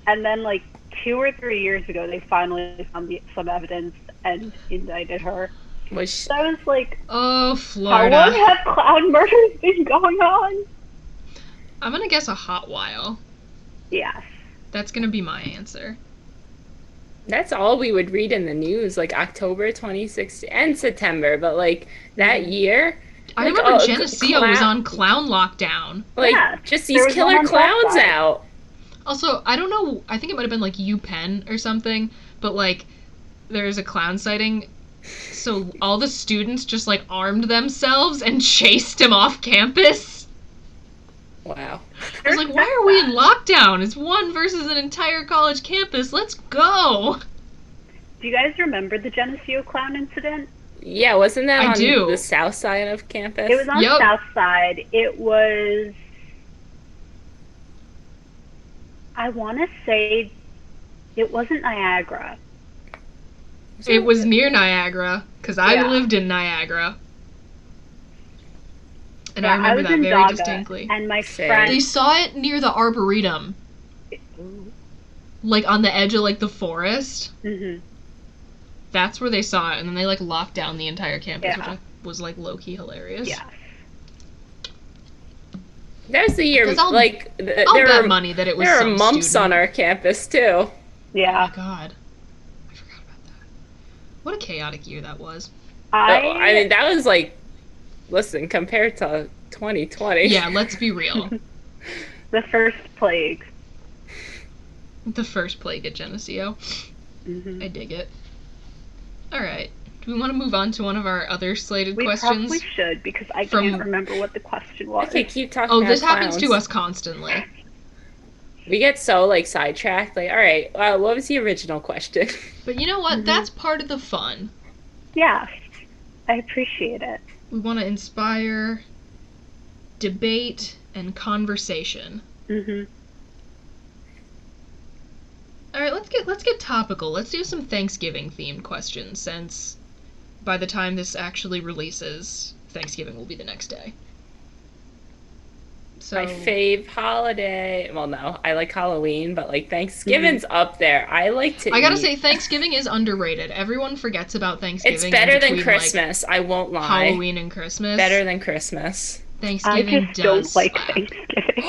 Speaker 2: And then like 2 or 3 years ago they finally found some evidence and indicted her.
Speaker 3: Was
Speaker 2: So I was like,
Speaker 1: Oh,
Speaker 2: how
Speaker 1: Florida.
Speaker 2: long have clown murders been going on?
Speaker 1: I'm gonna guess a hot while.
Speaker 2: Yes.
Speaker 1: That's gonna be my answer.
Speaker 3: that's all we would read in the news, like October 2016 and September, but like that year,
Speaker 1: I
Speaker 3: like,
Speaker 1: remember
Speaker 3: oh,
Speaker 1: Geneseo was on clown lockdown.
Speaker 3: like
Speaker 2: Yeah,
Speaker 3: just
Speaker 2: there
Speaker 3: these
Speaker 2: was
Speaker 3: killer
Speaker 2: one on
Speaker 3: clowns
Speaker 2: Westside.
Speaker 3: out.
Speaker 1: Also, I don't know, I think it might have been like UPenn or something, but like there's a clown sighting, so all the students just like armed themselves and chased him off campus.
Speaker 3: Wow.
Speaker 1: I was like, why are we in lockdown? It's one versus an entire college campus. Let's go.
Speaker 2: Do you guys remember the Geneseo clown incident?
Speaker 3: Yeah, wasn't that
Speaker 1: I
Speaker 3: on
Speaker 1: do.
Speaker 3: the south side of campus?
Speaker 2: It was on
Speaker 1: Yup.
Speaker 2: South Side. It was, I want to say, it wasn't Niagara.
Speaker 1: It was near Niagara, because I
Speaker 2: Yeah.
Speaker 1: lived in Niagara. And
Speaker 2: Yeah,
Speaker 1: I remember
Speaker 2: was
Speaker 1: that
Speaker 2: in
Speaker 1: very
Speaker 2: Daga,
Speaker 1: distinctly.
Speaker 2: And my
Speaker 3: Same.
Speaker 2: friend,
Speaker 1: They saw it near the Arboretum, like on the edge of like the forest.
Speaker 2: Mhm.
Speaker 1: That's where they saw it, and then they like locked down the entire campus,
Speaker 2: Yeah.
Speaker 1: which was like low-key hilarious.
Speaker 2: Yeah.
Speaker 3: That was the year,
Speaker 1: 'Cause I'll-
Speaker 3: like,
Speaker 1: I'll
Speaker 3: there
Speaker 1: bet
Speaker 3: were
Speaker 1: money that it was
Speaker 3: there were
Speaker 1: some
Speaker 3: mumps
Speaker 1: student.
Speaker 3: on our campus too.
Speaker 1: Oh
Speaker 2: Yeah.
Speaker 1: my god. I forgot about that. What a chaotic year that was.
Speaker 3: I mean, that was like, listen, compared to 2020.
Speaker 1: Yeah, let's be real.
Speaker 2: The first plague.
Speaker 1: The first plague at Geneseo.
Speaker 2: Mm-hmm.
Speaker 1: I dig it. Alright. Do we want to move on to one of our other slated
Speaker 2: We
Speaker 1: questions?
Speaker 2: probably should, because I
Speaker 1: From-
Speaker 2: can't remember what the question was.
Speaker 3: Okay, keep talking
Speaker 1: Oh,
Speaker 3: about
Speaker 1: this happens
Speaker 3: clowns.
Speaker 1: to us constantly.
Speaker 3: We get so, like, sidetracked. Like, all right, what was the original question?
Speaker 1: But you know what?
Speaker 2: Mhm.
Speaker 1: That's part of the fun.
Speaker 2: Yes, I appreciate it.
Speaker 1: We want to inspire debate and conversation.
Speaker 2: Mm-hmm.
Speaker 1: All right, let's get topical. Let's do some Thanksgiving themed questions, since by the time this actually releases, Thanksgiving will be the next day. So
Speaker 3: My fave holiday. Well, no, I like Halloween, but like Thanksgiving's up there. I like to.
Speaker 1: I gotta
Speaker 3: eat.
Speaker 1: say, Thanksgiving is underrated. Everyone forgets about Thanksgiving.
Speaker 3: It's better
Speaker 1: in
Speaker 3: than
Speaker 1: between,
Speaker 3: Christmas. I won't
Speaker 1: like,
Speaker 3: lie.
Speaker 1: Halloween and Christmas.
Speaker 3: Better than Christmas.
Speaker 2: I
Speaker 1: Thanksgiving
Speaker 2: just
Speaker 1: does
Speaker 2: don't like
Speaker 1: slap.
Speaker 2: Thanksgiving.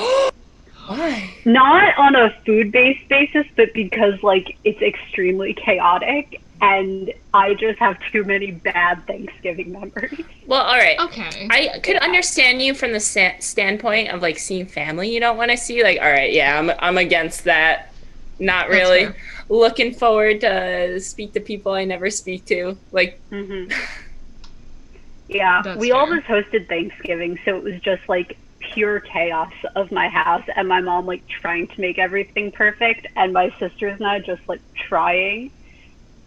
Speaker 3: Why?
Speaker 2: Not on a food-based basis, but because, like, it's extremely chaotic, and I just have too many bad Thanksgiving memories.
Speaker 3: Well, all right.
Speaker 1: Okay.
Speaker 3: I could understand you from the standpoint of like seeing family you don't want to see. Like, all right, yeah, I'm against that. Not
Speaker 1: That's
Speaker 3: really
Speaker 1: fair.
Speaker 3: looking forward to speak to people I never speak to. Like,
Speaker 2: Mm-hmm. Yeah,
Speaker 1: That's
Speaker 2: we
Speaker 1: fair.
Speaker 2: always hosted Thanksgiving, so it was just, like, pure chaos of my house, and my mom, like, trying to make everything perfect, and my sisters and I just, like, trying,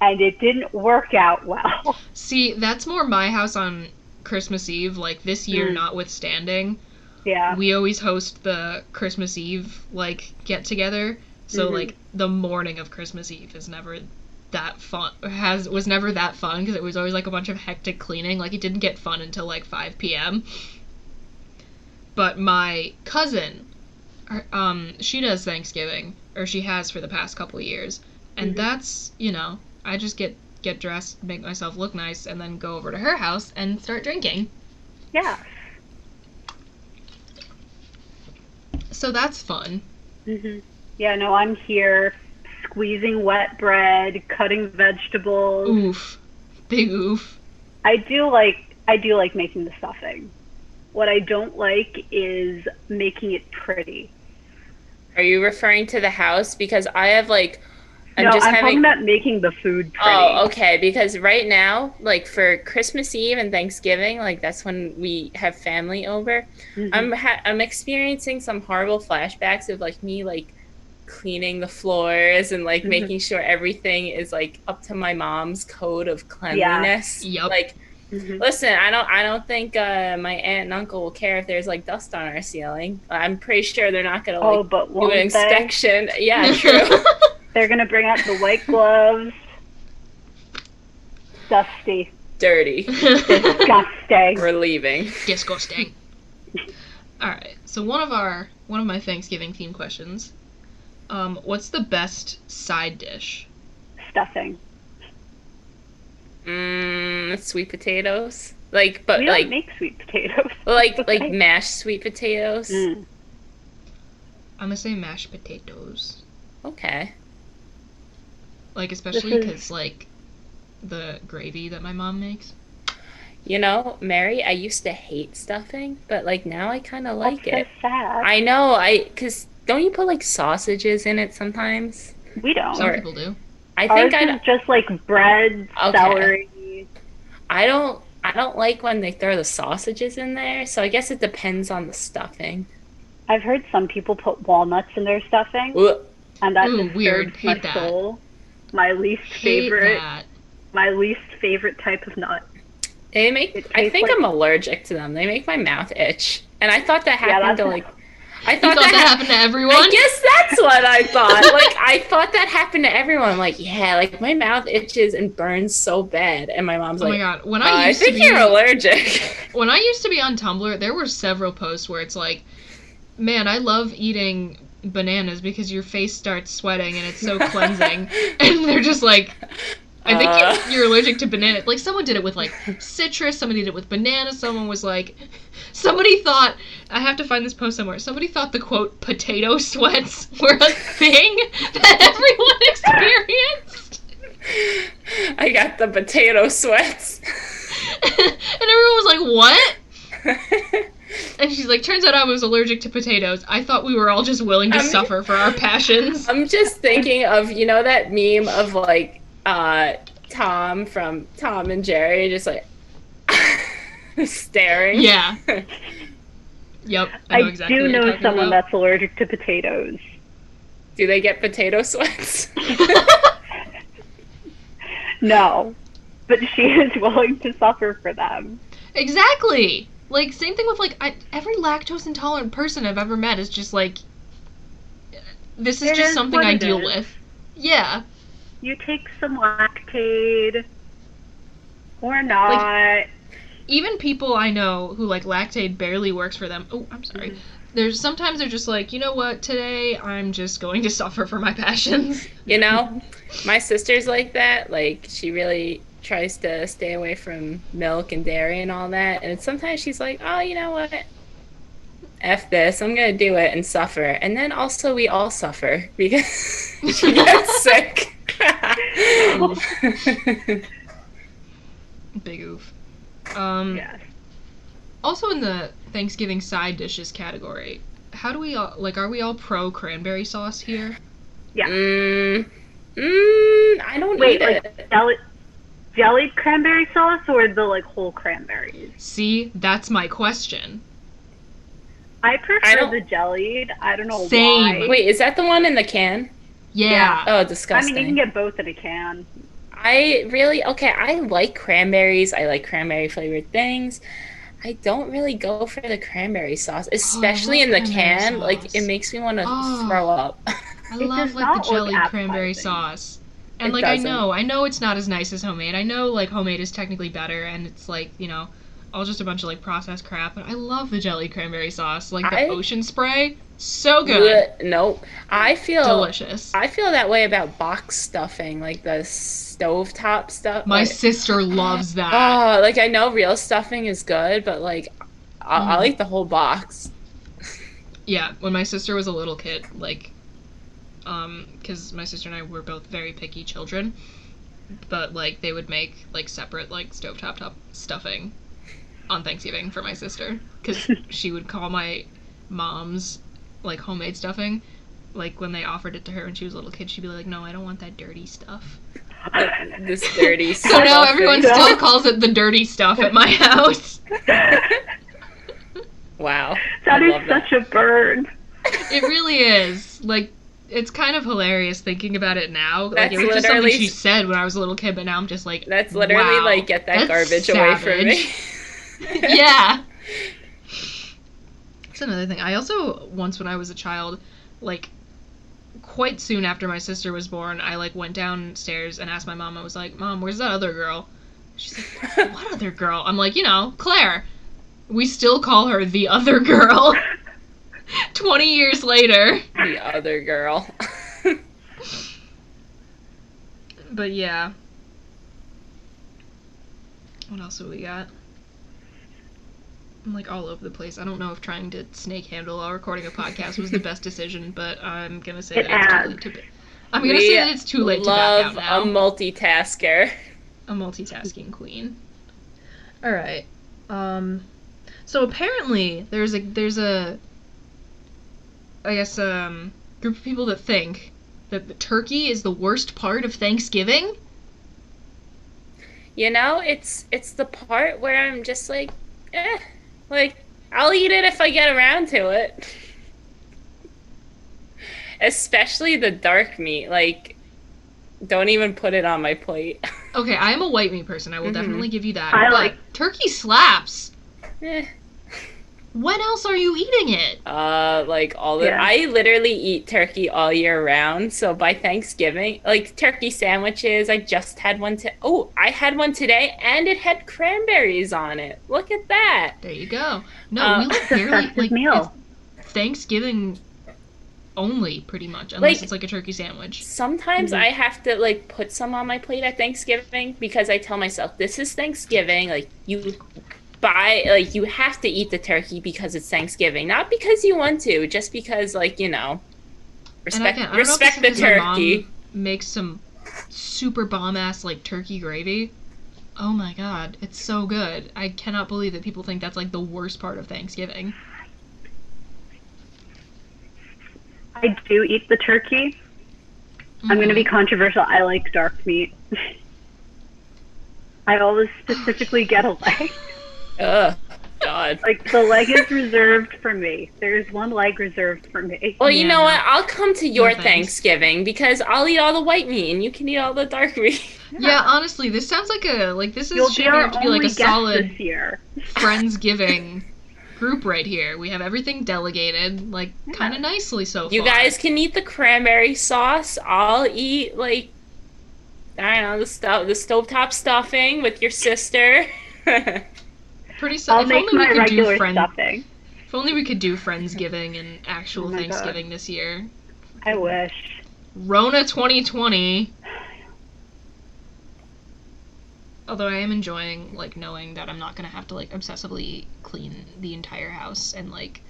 Speaker 2: and it didn't work out well.
Speaker 1: See, that's more my house on Christmas Eve. Like, this year
Speaker 2: Mm.
Speaker 1: notwithstanding,
Speaker 2: Yeah.
Speaker 1: we always host the Christmas Eve, like, get-together. So,
Speaker 2: Mhm.
Speaker 1: like, the morning of Christmas Eve is never that fun. Was never that fun, because it was always, like, a bunch of hectic cleaning. Like, it didn't get fun until, like, 5 p.m. But my cousin, she does Thanksgiving, or she has for the past couple years. And
Speaker 2: Mhm.
Speaker 1: that's, you know, I just get dressed, make myself look nice, and then go over to her house and start drinking.
Speaker 2: Yeah.
Speaker 1: So that's fun.
Speaker 2: Hmm. Yeah, no, I'm here squeezing wet bread, cutting vegetables.
Speaker 1: Oof. Big oof.
Speaker 2: I do like making the stuffing. What I don't like is making it pretty.
Speaker 3: are you referring to the house? Because I have like, I'm
Speaker 2: No,
Speaker 3: just
Speaker 2: I'm
Speaker 3: having.
Speaker 2: talking about making the food pretty.
Speaker 3: Oh, okay. Because right now, like for Christmas Eve and Thanksgiving, like that's when we have family over.
Speaker 2: Mhm.
Speaker 3: I'm experiencing some horrible flashbacks of like me like cleaning the floors and like
Speaker 2: Mhm.
Speaker 3: making sure everything is like up to my mom's code of cleanliness.
Speaker 1: Yup.
Speaker 3: Like,
Speaker 2: Mhm.
Speaker 3: listen, I don't think my aunt and uncle will care if there's like dust on our ceiling. I'm pretty sure they're not gonna
Speaker 2: Oh,
Speaker 3: like
Speaker 2: but
Speaker 3: do
Speaker 2: won't
Speaker 3: an
Speaker 2: they?
Speaker 3: inspection. Yeah, true.
Speaker 2: They're gonna bring out the white gloves. Dusty.
Speaker 3: Dirty.
Speaker 2: Disgusting.
Speaker 3: We're leaving.
Speaker 1: Disgusting. Alright, so one of my Thanksgiving themed questions. What's the best side dish?
Speaker 2: Stuffing.
Speaker 3: Sweet potatoes. Like, but
Speaker 2: We don't
Speaker 3: like,
Speaker 2: make sweet potatoes.
Speaker 3: like mashed sweet potatoes.
Speaker 2: Mm.
Speaker 1: I'm gonna say mashed potatoes.
Speaker 3: Okay.
Speaker 1: Like, especially
Speaker 2: This is-
Speaker 1: because, like, the gravy that my mom makes.
Speaker 3: You know, Mary, I used to hate stuffing, but like now I kind of like
Speaker 2: That's
Speaker 3: it.
Speaker 2: so sad.
Speaker 3: I know, cause don't you put like sausages in it sometimes?
Speaker 2: We don't.
Speaker 1: Some
Speaker 3: Or-
Speaker 1: people do.
Speaker 3: I
Speaker 2: Ours
Speaker 3: think
Speaker 2: is just like bread,
Speaker 3: Okay.
Speaker 2: celery.
Speaker 3: I don't like when they throw the sausages in there, so I guess it depends on the stuffing.
Speaker 2: I've heard some people put walnuts in their stuffing,
Speaker 3: Ugh.
Speaker 2: and that
Speaker 1: Ooh,
Speaker 2: disturbs
Speaker 1: weird.
Speaker 2: my
Speaker 1: Hate that.
Speaker 2: soul. My least
Speaker 1: Hate
Speaker 2: favorite.
Speaker 1: that.
Speaker 2: My least favorite type of nut.
Speaker 3: They make.
Speaker 2: It
Speaker 3: I
Speaker 2: tastes
Speaker 3: think
Speaker 2: like-
Speaker 3: I'm allergic to them. They make my mouth itch, and I thought that
Speaker 2: Yeah,
Speaker 3: happened to
Speaker 2: that's-
Speaker 3: like. I
Speaker 1: You
Speaker 3: thought
Speaker 1: thought that
Speaker 3: hap-
Speaker 1: happened to everyone?
Speaker 3: I guess that's what I thought. Like, I thought that happened to everyone. I'm like, yeah, like my mouth itches and burns so bad. And my mom's
Speaker 1: Oh
Speaker 3: like,
Speaker 1: my god. When
Speaker 3: I
Speaker 1: I used to
Speaker 3: think
Speaker 1: be
Speaker 3: you're allergic.
Speaker 1: when I used to be on Tumblr, there were several posts where it's like, man, I love eating bananas because your face starts sweating and it's so cleansing. And they're just like, I think you're allergic to banana. Like, someone did it with, like, citrus. Somebody did it with banana. Someone was like... Somebody thought... I have to find this post somewhere. Somebody thought the, quote, potato sweats were a thing that everyone experienced.
Speaker 3: I got the potato sweats.
Speaker 1: And everyone was like, what? And she's like, turns out I was allergic to potatoes. I thought we were all just willing to suffer for our passions.
Speaker 3: I'm just thinking of, you know, that meme of, like, Tom from Tom and Jerry just, like, staring.
Speaker 1: Yeah. Yep. I know exactly
Speaker 2: do
Speaker 1: what you're
Speaker 2: know
Speaker 1: talking
Speaker 2: someone
Speaker 1: about.
Speaker 2: that's allergic to potatoes.
Speaker 3: Do they get potato sweats?
Speaker 2: No, but she is willing to suffer for them.
Speaker 1: Exactly. Like, same thing with, like, every lactose intolerant person I've ever met is just like, this is
Speaker 2: It
Speaker 1: just
Speaker 2: is
Speaker 1: something
Speaker 2: what
Speaker 1: I
Speaker 2: it
Speaker 1: deal
Speaker 2: is.
Speaker 1: with. Yeah.
Speaker 2: You take some Lactaid, or not.
Speaker 1: Even people I know who, like, Lactaid barely works for them. Oh, I'm sorry. Sometimes they're just like, you know what, today I'm just going to suffer for my passions.
Speaker 3: You know, my sister's like that. Like, she really tries to stay away from milk and dairy and all that. And sometimes she's like, oh, you know what? F this. I'm going to do it and suffer. And then also we all suffer because she gets sick.
Speaker 1: Big oof.
Speaker 2: Yes.
Speaker 1: Also in the Thanksgiving side dishes category, how do we all, like, are we all pro cranberry sauce here?
Speaker 2: Yeah.
Speaker 3: I don't
Speaker 2: Wait,
Speaker 3: eat
Speaker 2: like
Speaker 3: it.
Speaker 2: jellied cranberry sauce or the like whole cranberries?
Speaker 1: See, that's my question.
Speaker 2: I prefer
Speaker 3: don't-
Speaker 2: the jellied. I don't know
Speaker 1: Same.
Speaker 2: why.
Speaker 3: Wait, is that the one in the can?
Speaker 1: Yeah.
Speaker 3: Oh,
Speaker 2: I
Speaker 3: disgusting.
Speaker 2: mean, you can get both in a can.
Speaker 3: I like cranberries. I like cranberry flavored things. I don't really go for the cranberry sauce, especially
Speaker 1: love
Speaker 3: in the
Speaker 1: cranberry
Speaker 3: can.
Speaker 1: sauce.
Speaker 3: Like, it makes me want to
Speaker 1: Oh.
Speaker 3: throw up.
Speaker 1: I
Speaker 2: It
Speaker 1: love,
Speaker 2: does
Speaker 1: like,
Speaker 2: not
Speaker 1: the
Speaker 2: look
Speaker 1: jellied cranberry
Speaker 2: appetizing.
Speaker 1: sauce. And,
Speaker 3: It
Speaker 1: like,
Speaker 3: doesn't.
Speaker 1: I know it's not as nice as homemade. I know, like, homemade is technically better, and it's, like, you know, all just a bunch of, like, processed crap, but I love the jellied cranberry sauce. Like, the ocean spray, so good.
Speaker 3: Nope. I feel
Speaker 1: Delicious.
Speaker 3: I feel that way about box stuffing, like the stovetop stuff.
Speaker 1: My
Speaker 3: like,
Speaker 1: sister loves that.
Speaker 3: oh, like I know real stuffing is good, but like I'll eat the whole box.
Speaker 1: Yeah, when my sister was a little kid, like, because my sister and I were both very picky children, but, like, they would make, like, separate, like, stovetop stuffing on Thanksgiving for my sister, because she would call my mom's, like, homemade stuffing, like, when they offered it to her when she was a little kid, she'd be like, no, I don't want that dirty stuff.
Speaker 3: This dirty
Speaker 1: So now
Speaker 3: stuffing.
Speaker 1: everyone still calls it the dirty stuff at my house.
Speaker 3: Wow.
Speaker 2: That
Speaker 3: I
Speaker 2: is
Speaker 3: love that.
Speaker 2: such a burn.
Speaker 1: It really is. Like, it's kind of hilarious thinking about it now. Like,
Speaker 3: That's
Speaker 1: it was just something
Speaker 3: literally-
Speaker 1: she said when I was a little kid, but now I'm just like,
Speaker 3: That's literally
Speaker 1: wow,
Speaker 3: like get that
Speaker 1: that's
Speaker 3: garbage away from me.
Speaker 1: savage. Yeah. That's another thing. I also, once when I was a child, like, quite soon after my sister was born, I, like, went downstairs and asked my mom, I was like, Mom, where's that other girl? She's like, what other girl? I'm like, you know, Claire. We still call her the other girl. 20 years later.
Speaker 3: The other girl.
Speaker 1: But yeah. What else have we got? I'm like all over the place. I don't know if trying to snake handle while recording a podcast was the best decision, but I'm gonna say that it's too late to. I'm gonna say that it's too late to back out now.
Speaker 3: Love a multitasker.
Speaker 1: A multitasking queen. All right. So apparently there's a I guess group of people that think that the turkey is the worst part of Thanksgiving.
Speaker 3: You know, it's the part where I'm just like, like, I'll eat it if I get around to it. Especially the dark meat. Like, don't even put it on my plate.
Speaker 1: Okay, I am a white meat person. I will definitely give you that.
Speaker 2: I
Speaker 1: but
Speaker 2: like-
Speaker 1: turkey slaps.
Speaker 3: Eh.
Speaker 1: When else are you eating it?
Speaker 3: Like all the
Speaker 2: Yeah.
Speaker 3: I literally eat turkey all year round. So by Thanksgiving, like turkey sandwiches, I just had one I had one today and it had cranberries on it. Look at that.
Speaker 1: There you go. No, we like
Speaker 2: It's a
Speaker 1: barely
Speaker 2: festive
Speaker 1: like
Speaker 2: meal.
Speaker 1: it's Thanksgiving only, pretty much, unless
Speaker 3: Like-
Speaker 1: it's like a turkey sandwich.
Speaker 3: Sometimes I have to like put some on my plate at Thanksgiving because I tell myself this is Thanksgiving. Like you have to eat the turkey because it's Thanksgiving, not because you want to, just because like you know,
Speaker 1: And
Speaker 3: respect
Speaker 1: again, I don't know if
Speaker 3: respect the
Speaker 1: it's because my
Speaker 3: turkey.
Speaker 1: mom makes some super bomb ass like turkey gravy. Oh my god, it's so good. I cannot believe that people think that's like the worst part of Thanksgiving.
Speaker 2: I do eat the turkey. I'm going to be controversial. I like dark meat. I always specifically get a leg.
Speaker 3: Ugh, God.
Speaker 2: Like, the leg is reserved for me. There's one leg reserved for me.
Speaker 3: Well,
Speaker 1: Yeah,
Speaker 3: you know
Speaker 1: no.
Speaker 3: what? I'll come to your
Speaker 1: thanks.
Speaker 3: Thanksgiving because I'll eat all the white meat and you can eat all the dark meat.
Speaker 1: Yeah, honestly, this sounds like this
Speaker 2: You'll
Speaker 1: is
Speaker 2: be
Speaker 1: shaping
Speaker 2: our
Speaker 1: up to be like
Speaker 2: only
Speaker 1: a
Speaker 2: guest
Speaker 1: solid
Speaker 2: this year.
Speaker 1: Friendsgiving group right here. We have everything delegated, like, kind of nicely so far.
Speaker 3: You guys can eat the cranberry sauce. I'll eat, like, I don't know, the stovetop stuffing with your sister.
Speaker 1: Pretty
Speaker 2: I'll
Speaker 1: if
Speaker 2: make
Speaker 1: only we
Speaker 2: my
Speaker 1: could do
Speaker 2: regular stuffing.
Speaker 1: If only we could do Friendsgiving and actual
Speaker 2: Oh my God.
Speaker 1: Thanksgiving this year.
Speaker 2: I wish.
Speaker 1: Rona 2020. Although I am enjoying, like, knowing that I'm not gonna have to, like, obsessively clean the entire house and, like,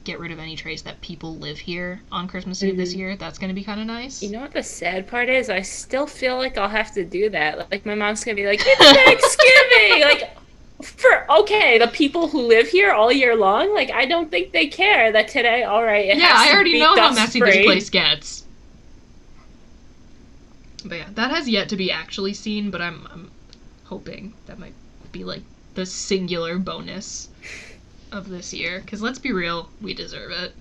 Speaker 1: get rid of any trace that people live here on Christmas Eve this year. That's gonna be kind of nice.
Speaker 3: You know what the sad part is? I still feel like I'll have to do that. Like, my mom's gonna be like, it's Thanksgiving! Like, the people who live here all year long, like, I don't think they care that today, alright, it
Speaker 1: Yeah,
Speaker 3: has
Speaker 1: I
Speaker 3: to
Speaker 1: already
Speaker 3: be
Speaker 1: know how
Speaker 3: dust
Speaker 1: messy
Speaker 3: free.
Speaker 1: this place gets. But yeah, that has yet to be actually seen, but I'm hoping that might be, like, the singular bonus of this year. Because let's be real, we deserve it.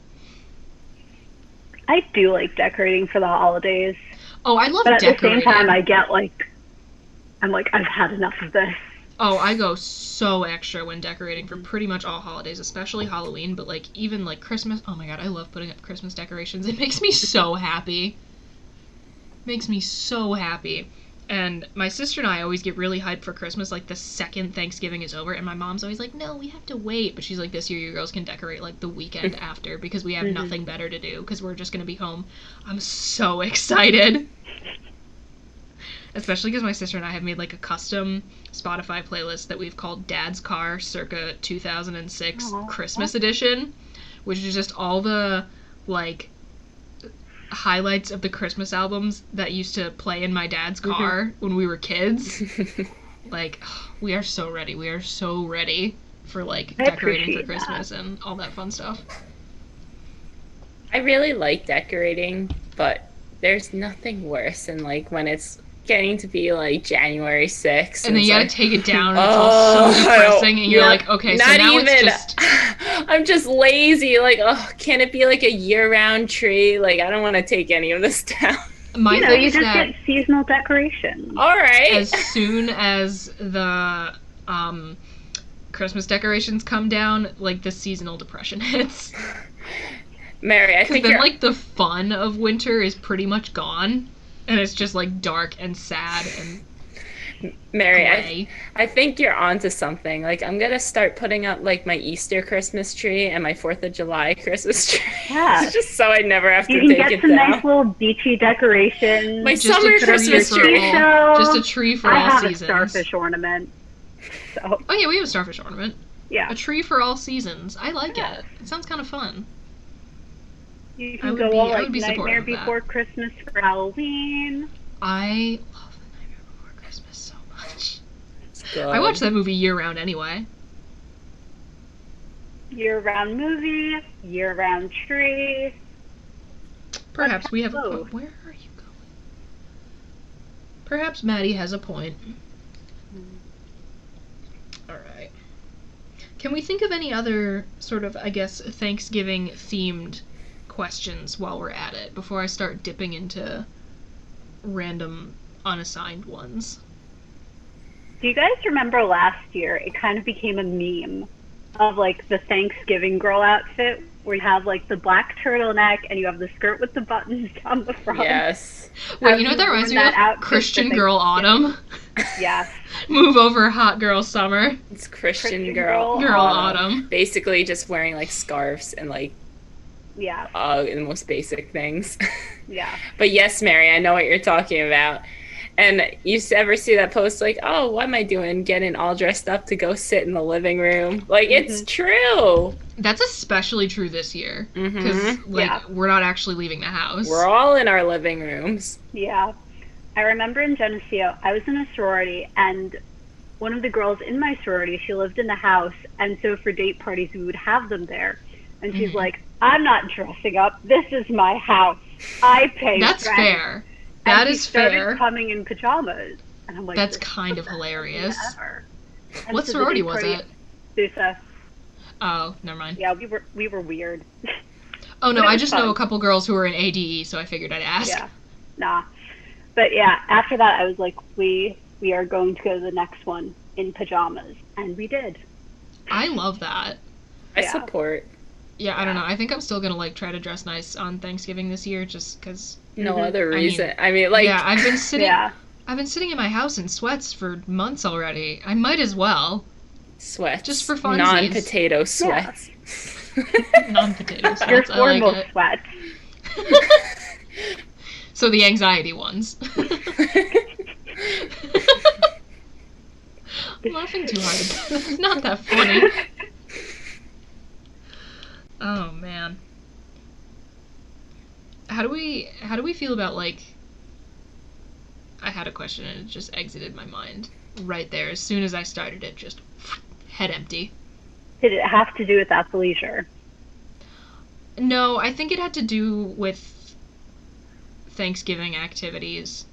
Speaker 2: I do like decorating for the holidays.
Speaker 1: Oh, I love
Speaker 2: But at
Speaker 1: decorating.
Speaker 2: the same time, I get, like, I'm like, I've had enough of this.
Speaker 1: Oh, I go so extra when decorating for pretty much all holidays, especially Halloween, but, like, even, like, Christmas. Oh my god, I love putting up Christmas decorations. It makes me so happy. Makes me so happy. And my sister and I always get really hyped for Christmas, like, the second Thanksgiving is over, and my mom's always like, no, we have to wait. But she's like, this year you girls can decorate, like, the weekend after, because we have nothing better to do, because we're just gonna be home. I'm so excited. Especially because my sister and I have made, like, a custom Spotify playlist that we've called Dad's Car circa 2006
Speaker 2: Aww.
Speaker 1: Christmas edition, which is just all the, like, highlights of the Christmas albums that used to play in my dad's car when we were kids. Like, we are so ready. We are so ready for, like, decorating for Christmas and all that fun stuff.
Speaker 3: I really like decorating, but there's nothing worse than, like, when it's getting to be, like, January 6th.
Speaker 1: And then you gotta
Speaker 3: like,
Speaker 1: take it down, and it's all so depressing, and you're
Speaker 3: yeah,
Speaker 1: like, okay, so
Speaker 3: not
Speaker 1: now
Speaker 3: even,
Speaker 1: it's just...
Speaker 3: I'm just lazy. Like, oh, can it be, like, a year-round tree? Like, I don't want to take any of this down.
Speaker 1: My
Speaker 2: you know,
Speaker 1: thing
Speaker 2: you
Speaker 1: is
Speaker 2: just
Speaker 1: that
Speaker 2: get seasonal decorations.
Speaker 3: All right.
Speaker 1: as soon as the Christmas decorations come down, like, the seasonal depression hits.
Speaker 3: Mary, I
Speaker 1: Because
Speaker 3: think
Speaker 1: then,
Speaker 3: you're...
Speaker 1: like, the fun of winter is pretty much gone, and it's just, like, dark and sad and
Speaker 3: Mary,
Speaker 1: gray.
Speaker 3: I think you're onto something. Like, I'm gonna start putting up, like, my Easter Christmas tree and my 4th of July Christmas tree.
Speaker 2: Yeah.
Speaker 3: Just so I never have to
Speaker 2: You can
Speaker 3: take
Speaker 2: get
Speaker 3: it
Speaker 2: some
Speaker 3: down.
Speaker 2: nice little beachy decorations.
Speaker 3: My
Speaker 1: Just
Speaker 3: summer
Speaker 1: a tree
Speaker 3: Christmas
Speaker 1: for
Speaker 3: tree.
Speaker 1: all- Just a tree for
Speaker 2: I
Speaker 1: all
Speaker 2: have
Speaker 1: seasons.
Speaker 2: a starfish ornament. So,
Speaker 1: Oh yeah, we have a starfish ornament.
Speaker 2: yeah.
Speaker 1: A tree for all seasons. I like
Speaker 2: Yeah.
Speaker 1: it. It sounds kind of fun.
Speaker 2: You
Speaker 1: I
Speaker 2: can
Speaker 1: would
Speaker 2: go
Speaker 1: be-
Speaker 2: all
Speaker 1: I
Speaker 2: like
Speaker 1: would be
Speaker 2: Nightmare
Speaker 1: supportive of that.
Speaker 2: Before Christmas for Halloween.
Speaker 1: I love The Nightmare Before Christmas so much.
Speaker 3: Good.
Speaker 1: I watch that movie year round anyway.
Speaker 2: Year-round movie, year-round tree.
Speaker 1: Perhaps we have a
Speaker 2: Oh.
Speaker 1: point. Where are you going? Perhaps Maddie has a point. Alright. Can we think of any other sort of, I guess, Thanksgiving themed questions while we're at it before I start dipping into random unassigned ones?
Speaker 2: Do you guys remember last year it kind of became a meme of like the Thanksgiving girl outfit where you have like the black turtleneck and you have the skirt with the buttons down the front?
Speaker 3: Yes.
Speaker 1: Wait, you know what that reminds me
Speaker 2: that
Speaker 1: of?
Speaker 2: outfit
Speaker 1: Christian
Speaker 2: for
Speaker 1: Girl Autumn.
Speaker 2: Yes.
Speaker 1: Move over, Hot Girl Summer.
Speaker 3: It's Christian
Speaker 2: Christian
Speaker 3: girl.
Speaker 2: girl.
Speaker 1: Girl Autumn.
Speaker 3: Basically just wearing, like, scarves and, like,
Speaker 2: Yeah.
Speaker 3: the most basic things.
Speaker 2: Yeah.
Speaker 3: But yes, Mary, I know what you're talking about. And you ever see that post, like, oh, what am I doing? Getting all dressed up to go sit in the living room. Like, it's true.
Speaker 1: That's especially true this year. Because,
Speaker 3: Mhm.
Speaker 1: like,
Speaker 2: Yeah.
Speaker 1: we're not actually leaving the house.
Speaker 3: We're all in our living rooms.
Speaker 2: Yeah. I remember in Geneseo, I was in a sorority and one of the girls in my sorority, she lived in the house, and so for date parties, we would have them there. And she's like, I'm not dressing up. This is my house. I pay
Speaker 1: That's
Speaker 2: rent.
Speaker 1: fair. That is fair.
Speaker 2: She started coming in pajamas. And I'm like,
Speaker 1: that's kind of hilarious. What
Speaker 2: so
Speaker 1: sorority was it?
Speaker 2: Susa.
Speaker 1: Oh, never mind.
Speaker 2: Yeah, we were weird.
Speaker 1: Oh, no, I just know a couple girls who are in ADE, so I figured I'd ask.
Speaker 2: Yeah. Nah. But yeah, after that, I was like, we are going to go to the next one in pajamas. And we did.
Speaker 1: I love that.
Speaker 3: I support.
Speaker 1: Yeah, I don't know. I think I'm still going to, like, try to dress nice on Thanksgiving this year just because...
Speaker 3: No other reason. I mean, like...
Speaker 1: Yeah, I've been sitting in my house in sweats for months already. I might as well.
Speaker 3: Sweats.
Speaker 1: Just for funsies.
Speaker 3: Non-potato sweats.
Speaker 2: Yeah.
Speaker 3: Non-potato sweats.
Speaker 2: Your formal sweats.
Speaker 1: So the anxiety ones. I'm laughing too hard. It's not that funny. Oh man. How do we feel about, like... I had a question and it just exited my mind right there. As soon as I started it, just head empty.
Speaker 2: Did it have to do with athleisure?
Speaker 1: No, I think it had to do with Thanksgiving activities.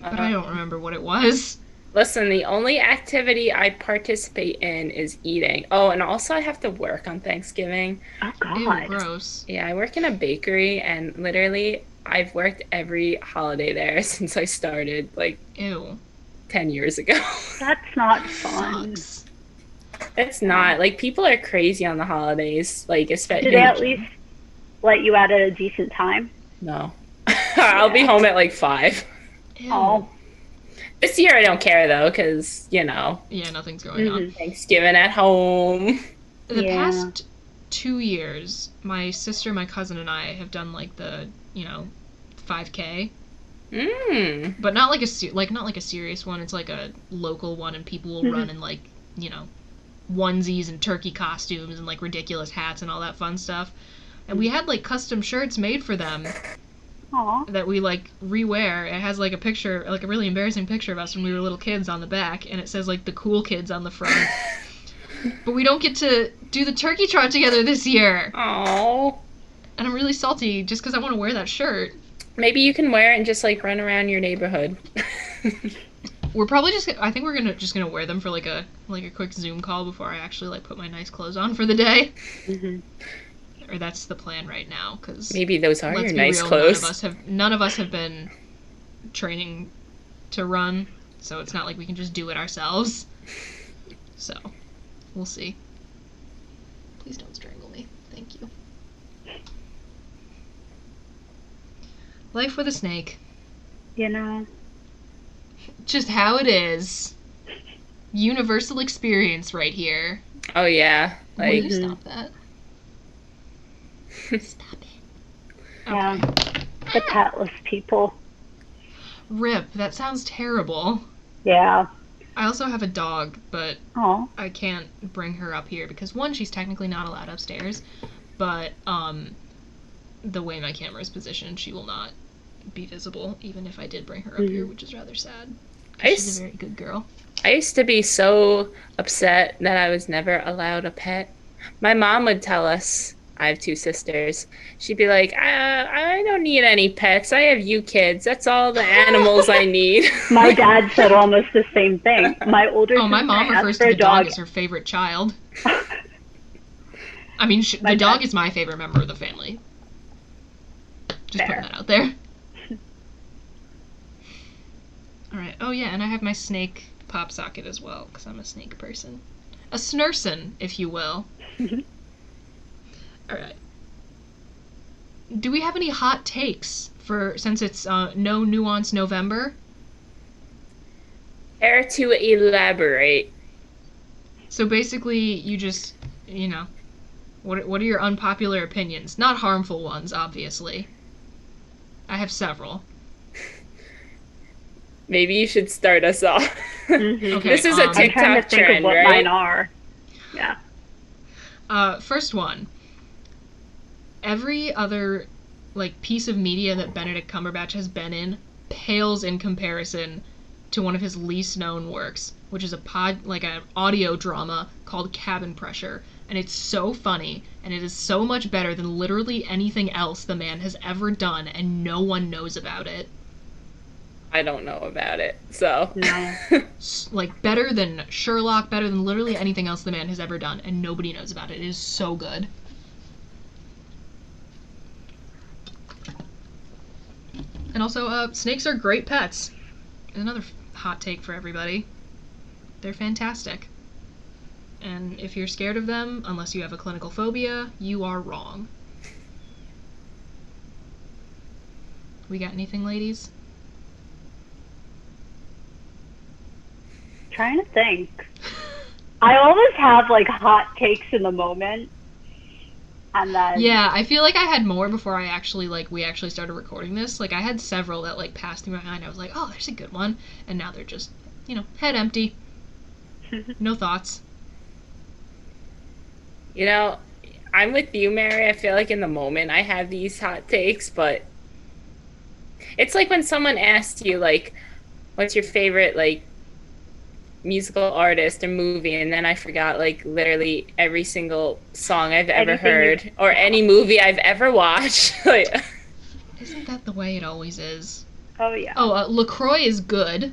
Speaker 1: But I don't remember what it was.
Speaker 3: Listen, the only activity I participate in is eating. Oh, and also I have to work on Thanksgiving.
Speaker 2: Oh, God.
Speaker 1: Ew, gross.
Speaker 3: Yeah, I work in a bakery, and literally, I've worked every holiday there since I started, like,
Speaker 1: Ew.
Speaker 3: 10 years ago.
Speaker 2: That's not fun.
Speaker 1: Sucks.
Speaker 3: It's not. Like, people are crazy on the holidays. Like, especially...
Speaker 2: Did they at least let you out at a decent time?
Speaker 3: No. I'll be home at, like, 5.
Speaker 1: Ew.
Speaker 2: Oh.
Speaker 3: This year I don't care, though, because, you know...
Speaker 1: Yeah, nothing's going on.
Speaker 3: Thanksgiving at home.
Speaker 1: The past 2 years, my sister, my cousin, and I have done, like, the, 5K. But not like a serious one. It's like a local one, and people will run in, like, onesies and turkey costumes and, like, ridiculous hats and all that fun stuff. And we had, like, custom shirts made for them.
Speaker 2: Aww.
Speaker 1: That we, like, re-wear. It has, like, a picture, like, a really embarrassing picture of us when we were little kids on the back, and it says, like, the cool kids on the front. But we don't get to do the turkey trot together this year.
Speaker 3: Aww.
Speaker 1: And I'm really salty just because I want to wear that shirt.
Speaker 3: Maybe you can wear it and just, like, run around your neighborhood.
Speaker 1: We're probably I think we're gonna wear them for, like a quick Zoom call before I actually, like, put my nice clothes on for the day. Or that's the plan right now, because...
Speaker 3: Maybe those are your nice clothes.
Speaker 1: None of us have been training to run, so it's not like we can just do it ourselves. So, we'll see. Please don't strangle me. Thank you. Life with a snake. Just how it is. Universal experience right here.
Speaker 3: Oh, yeah. Like,
Speaker 1: Will you stop that? Stop it.
Speaker 2: Yeah.
Speaker 1: Okay.
Speaker 2: The petless people.
Speaker 1: Rip, that sounds terrible.
Speaker 2: Yeah.
Speaker 1: I also have a dog, but
Speaker 2: Oh.
Speaker 1: I can't bring her up here because, one, she's technically not allowed upstairs, but the way my camera is positioned, she will not be visible, even if I did bring her up here, which is rather sad. She's a very good girl.
Speaker 3: I used to be so upset that I was never allowed a pet. My mom would tell us, I have 2 sisters, she'd be like, I don't need any pets. I have you kids. That's all the animals I need.
Speaker 2: My dad said almost the same thing. My older sister
Speaker 1: my mom refers to the dog as her favorite child. I mean, the dog is my favorite member of the family. Just putting that out there. Alright, oh yeah, and I have my snake pop socket as well, because I'm a snake person. A snurson, if you will. Alright. Do we have any hot takes since it's No Nuance November?
Speaker 3: Care to elaborate?
Speaker 1: So basically, you just, what are your unpopular opinions? Not harmful ones, obviously. I have several.
Speaker 3: Maybe you should start us off.
Speaker 1: Okay,
Speaker 3: this is a
Speaker 2: I'm trying
Speaker 3: TikTok
Speaker 2: to think
Speaker 3: trend,
Speaker 2: of what
Speaker 3: right?
Speaker 2: mine are. Yeah.
Speaker 1: First one. Every other, piece of media that Benedict Cumberbatch has been in pales in comparison to one of his least known works, which is an audio drama called Cabin Pressure, and it's so funny, and it is so much better than literally anything else the man has ever done, and no one knows about it.
Speaker 3: I don't know about it, so.
Speaker 2: No.
Speaker 1: Like, better than Sherlock, better than literally anything else the man has ever done, and nobody knows about it. It is so good. And also, snakes are great pets. Another hot take for everybody. They're fantastic. And if you're scared of them, unless you have a clinical phobia, you are wrong. We got anything, ladies?
Speaker 2: Trying to think. I always have like hot takes in the moment. And then
Speaker 1: Yeah, I feel like I had more before we actually started recording this. Like, I had several that, like, passed through my mind. I was like, oh, there's a good one. And now they're just, head empty. No thoughts.
Speaker 3: I'm with you, Mary. I feel like in the moment I have these hot takes, but it's like when someone asks you, like, what's your favorite, like, musical artist or movie, and then I forgot, like, literally every single song I've ever heard or any movie I've ever watched. Like,
Speaker 1: isn't that the way it always is?
Speaker 2: Oh, yeah.
Speaker 1: Oh, LaCroix is good.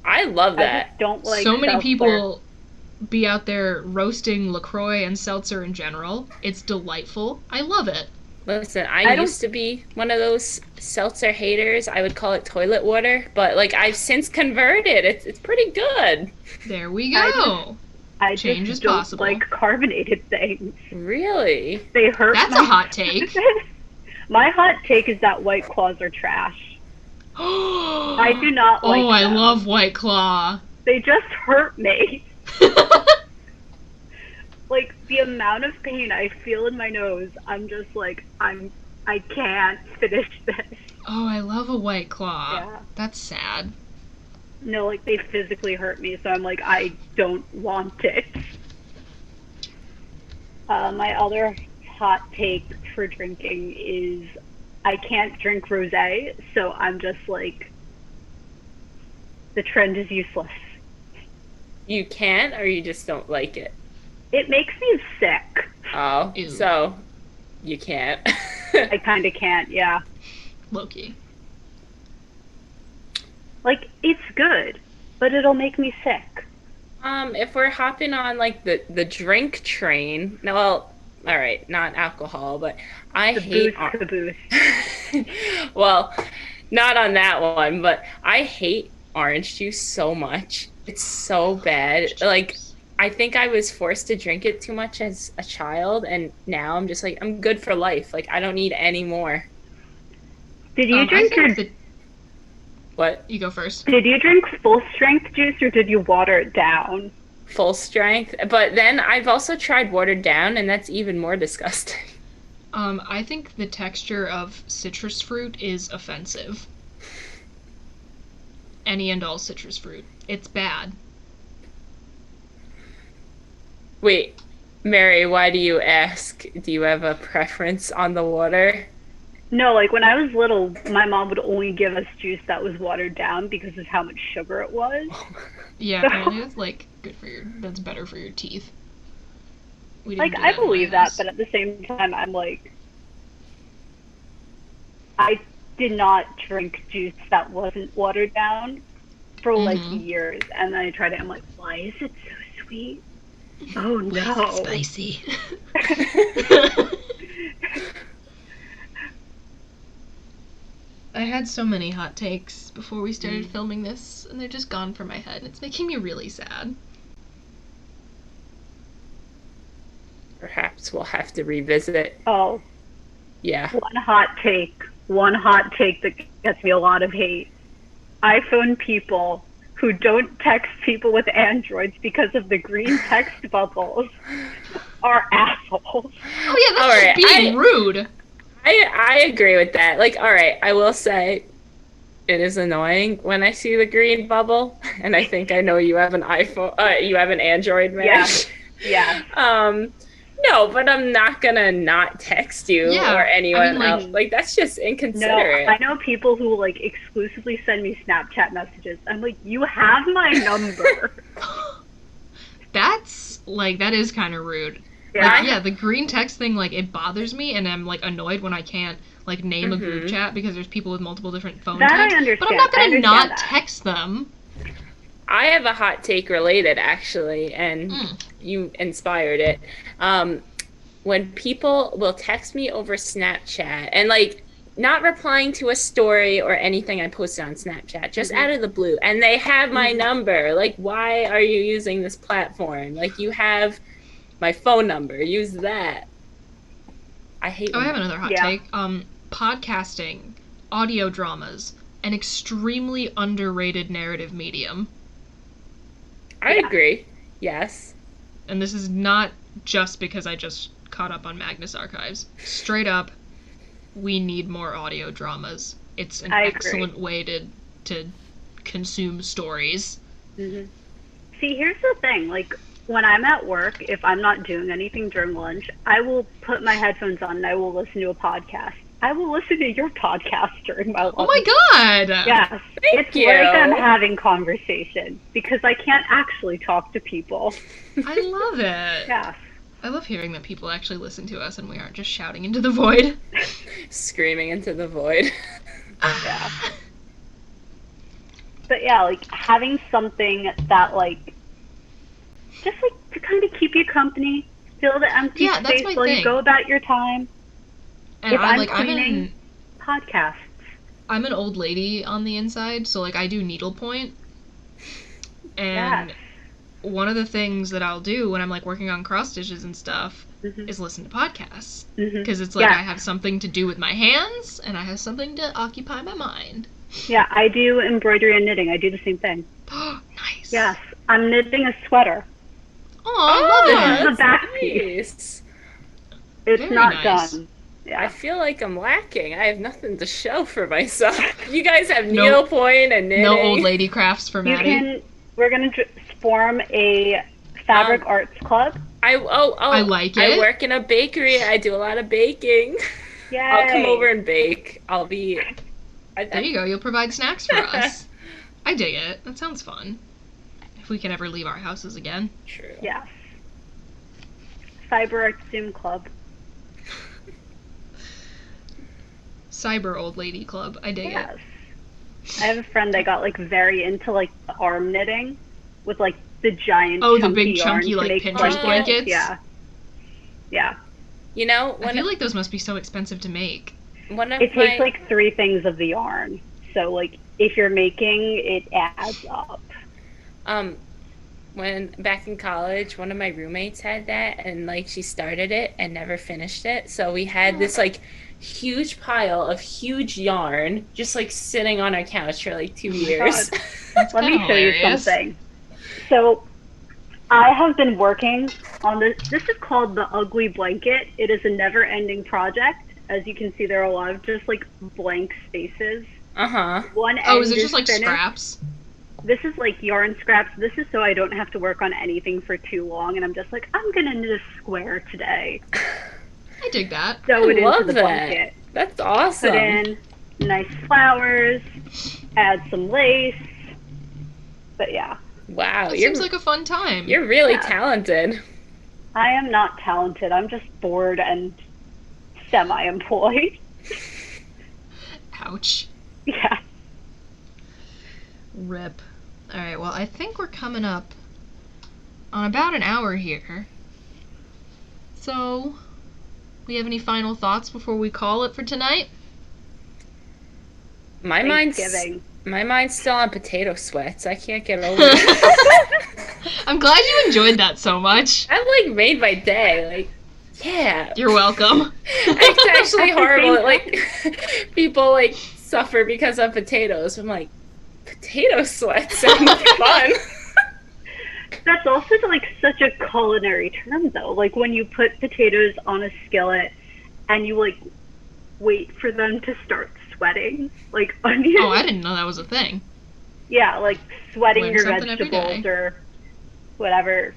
Speaker 3: I love that.
Speaker 2: I just don't like
Speaker 1: so many
Speaker 2: seltzer.
Speaker 1: people be out there roasting LaCroix and seltzer in general. It's delightful. I love it.
Speaker 3: Listen, I used to be one of those seltzer haters. I would call it toilet water, but like I've since converted. It's pretty good.
Speaker 1: There we go. Change is
Speaker 2: don't
Speaker 1: possible.
Speaker 2: like carbonated things.
Speaker 3: Really?
Speaker 2: They hurt.
Speaker 1: That's a hot take.
Speaker 2: My hot take is that White Claws are trash. I do not like them.
Speaker 1: I love White Claw.
Speaker 2: They just hurt me. Like, the amount of pain I feel in my nose, I'm just like, I can't finish this.
Speaker 1: Oh, I love a White Claw.
Speaker 2: Yeah.
Speaker 1: That's sad.
Speaker 2: No, like, they physically hurt me, so I'm like, I don't want it. My other hot take for drinking is I can't drink rosé, so I'm just like, the trend is useless.
Speaker 3: You can't, or you just don't like it?
Speaker 2: It makes me sick.
Speaker 3: Oh,
Speaker 1: Ew.
Speaker 3: so you can't.
Speaker 2: I kind of can't, yeah.
Speaker 1: Low-key.
Speaker 2: Like, it's good, but it'll make me sick.
Speaker 3: If we're hopping on like the drink train, no, well, all right, not alcohol, but I hate
Speaker 2: Caboose.
Speaker 3: well, not on that one, but I hate orange juice so much. It's so bad. Like, I think I was forced to drink it too much as a child, and now I'm just like, I'm good for life. Like, I don't need any more.
Speaker 2: Did you drink
Speaker 3: What?
Speaker 1: You go first.
Speaker 2: Did you drink full strength juice or did you water it down?
Speaker 3: Full strength. But then I've also tried watered down, and that's even more disgusting.
Speaker 1: I think the texture of citrus fruit is offensive. Any and all citrus fruit. It's bad.
Speaker 3: Wait, Mary, why do you ask? Do you have a preference on the water?
Speaker 2: No, like when I was little, my mom would only give us juice that was watered down because of how much sugar it was.
Speaker 1: Yeah, apparently it's like that's better for your teeth.
Speaker 2: Like, I believe that, but at the same time, I'm like, I did not drink juice that wasn't watered down for like years, and then I tried it. I'm like, why is it so sweet? Oh no,
Speaker 1: spicy. I had so many hot takes before we started filming this, and they're just gone from my head. It's making me really sad.
Speaker 3: Perhaps we'll have to revisit.
Speaker 2: Oh,
Speaker 3: Yeah.
Speaker 2: one hot take that gets me a lot of hate. iPhone people who don't text people with Androids because of the green text bubbles are assholes.
Speaker 1: Oh yeah, that's just being rude.
Speaker 3: I agree with that. Like, all right, I will say it is annoying when I see the green bubble, and I think I know you have an iPhone, you have an Android, man.
Speaker 2: Yeah.
Speaker 3: No, but I'm not gonna not text you
Speaker 1: Yeah,
Speaker 3: or anyone
Speaker 1: like,
Speaker 3: else. Like, that's just
Speaker 2: No,
Speaker 3: inconsiderate.
Speaker 2: I know people who like exclusively send me Snapchat messages. I'm like, you have my number.
Speaker 1: that is kind of rude.
Speaker 2: Yeah.
Speaker 1: Like, yeah, the green text thing, like, it bothers me, and I'm, like, annoyed when I can't, like, name a group chat because there's people with multiple different phone
Speaker 2: That
Speaker 1: tags.
Speaker 2: I understand.
Speaker 1: But I'm not
Speaker 2: I
Speaker 1: gonna
Speaker 2: understand
Speaker 1: not
Speaker 2: that.
Speaker 1: text them.
Speaker 3: I have a hot take related, actually, and you inspired it. When people will text me over Snapchat and, like, not replying to a story or anything I posted on Snapchat, just out of the blue, and they have my number. Like, why are you using this platform? Like, you have my phone number. Use that. I hate
Speaker 1: Oh, I
Speaker 3: when
Speaker 1: have
Speaker 3: that-
Speaker 1: another hot take. Podcasting, audio dramas, an extremely underrated narrative medium.
Speaker 3: I agree. Yes.
Speaker 1: And this is not just because I just caught up on Magnus Archives. Straight up, we need more audio dramas. It's an excellent way to consume stories.
Speaker 2: See, here's the thing. Like, when I'm at work, if I'm not doing anything during lunch, I will put my headphones on and I will listen to a podcast. I will listen to your podcast during my lunch.
Speaker 1: Oh my god!
Speaker 2: Yes.
Speaker 3: Thank
Speaker 2: It's
Speaker 3: you.
Speaker 2: like I'm having conversation because I can't actually talk to people.
Speaker 1: I love it.
Speaker 2: Yes.
Speaker 1: I love hearing that people actually listen to us and we aren't just shouting into the void.
Speaker 3: Screaming into the void.
Speaker 2: Yeah. But yeah, like having something that like just like to kind of keep you company, fill the empty
Speaker 1: Yeah, that's
Speaker 2: space
Speaker 1: my
Speaker 2: while
Speaker 1: thing.
Speaker 2: you go about your time.
Speaker 1: And
Speaker 2: If I'm
Speaker 1: I'm
Speaker 2: cleaning, podcasts.
Speaker 1: I'm an old lady on the inside, so like I do needlepoint. And
Speaker 2: Yes.
Speaker 1: one of the things that I'll do when I'm like working on cross stitches and stuff is listen to podcasts. Because it's like I have something to do with my hands and I have something to occupy my mind.
Speaker 2: Yeah, I do embroidery and knitting. I do the same thing.
Speaker 1: Nice.
Speaker 2: Yes. I'm knitting a sweater.
Speaker 1: Oh, I love
Speaker 2: This
Speaker 1: it.
Speaker 2: is the back piece.
Speaker 3: Nice.
Speaker 2: It's
Speaker 1: Very
Speaker 2: not
Speaker 1: nice.
Speaker 2: done.
Speaker 3: I
Speaker 2: Yeah.
Speaker 3: feel like I'm lacking. I have nothing to show for myself. You guys have
Speaker 1: No-
Speaker 3: needlepoint and knitting.
Speaker 1: No old lady crafts for Maddie.
Speaker 2: We're going to form a fabric arts club.
Speaker 3: I
Speaker 1: like it.
Speaker 3: I work in a bakery. I do a lot of baking.
Speaker 2: Yay.
Speaker 3: I'll come over and bake. I'll be.
Speaker 1: There you go. You'll provide snacks for us. I dig it. That sounds fun. If we can ever leave our houses again.
Speaker 3: True.
Speaker 2: Yes. Cyber Arts Zoom Club.
Speaker 1: Cyber old lady club. I dig
Speaker 2: Yes.
Speaker 1: it.
Speaker 2: I have a friend that got like very into like the arm knitting with like the giant
Speaker 1: The big
Speaker 2: yarn
Speaker 1: chunky
Speaker 2: to
Speaker 1: like
Speaker 2: make
Speaker 1: Pinterest blankets.
Speaker 2: Yeah. Yeah.
Speaker 3: You know,
Speaker 1: I feel like those must be so expensive to make.
Speaker 3: one of
Speaker 2: It
Speaker 3: my
Speaker 2: takes like 3 things of the yarn. So like if you're making, it adds up.
Speaker 3: when back in college, one of my roommates had that, and like she started it and never finished it. So we had this like huge pile of huge yarn just like sitting on our couch for like 2 years.
Speaker 1: That's
Speaker 2: Let me
Speaker 1: kinda
Speaker 2: show you
Speaker 1: hilarious.
Speaker 2: something. So I have been working on this. This is called the Ugly Blanket. It is a never-ending project. As you can see, there are a lot of just like blank spaces. One
Speaker 1: Oh,
Speaker 2: end
Speaker 1: is it just like
Speaker 2: finished.
Speaker 1: scraps?
Speaker 2: This is like yarn scraps. This is so I don't have to work on anything for too long, and I'm just like, I'm gonna knit a square today.
Speaker 1: I dig that.
Speaker 2: Sew it
Speaker 3: love
Speaker 2: into the
Speaker 3: that.
Speaker 2: blanket.
Speaker 3: That's awesome.
Speaker 2: Put in nice flowers. Add some lace. But yeah,
Speaker 3: Wow,
Speaker 1: That
Speaker 3: you're
Speaker 1: seems like a fun time.
Speaker 3: you're really
Speaker 2: Yeah.
Speaker 3: talented.
Speaker 2: I am not talented. I'm just bored and semi-employed.
Speaker 1: Ouch.
Speaker 2: Yeah.
Speaker 1: Rip. Alright, well, I think we're coming up on about an hour here. So, we have any final thoughts before we call it for tonight?
Speaker 3: My mind's still on potato sweats. I can't get over it.
Speaker 1: I'm glad you enjoyed that so much.
Speaker 3: I've like made my day. Like, yeah.
Speaker 1: You're welcome.
Speaker 3: It's actually horrible. that, like people like suffer because of potatoes. I'm like, potato sweats sound fun.
Speaker 2: That's also like such a culinary term though. Like when you put potatoes on a skillet and you like wait for them to start sweating, like onions.
Speaker 1: Oh, I didn't know that was a thing.
Speaker 2: Yeah, like sweating
Speaker 1: Learn
Speaker 2: your
Speaker 1: something every
Speaker 2: vegetables
Speaker 1: day.
Speaker 2: or whatever.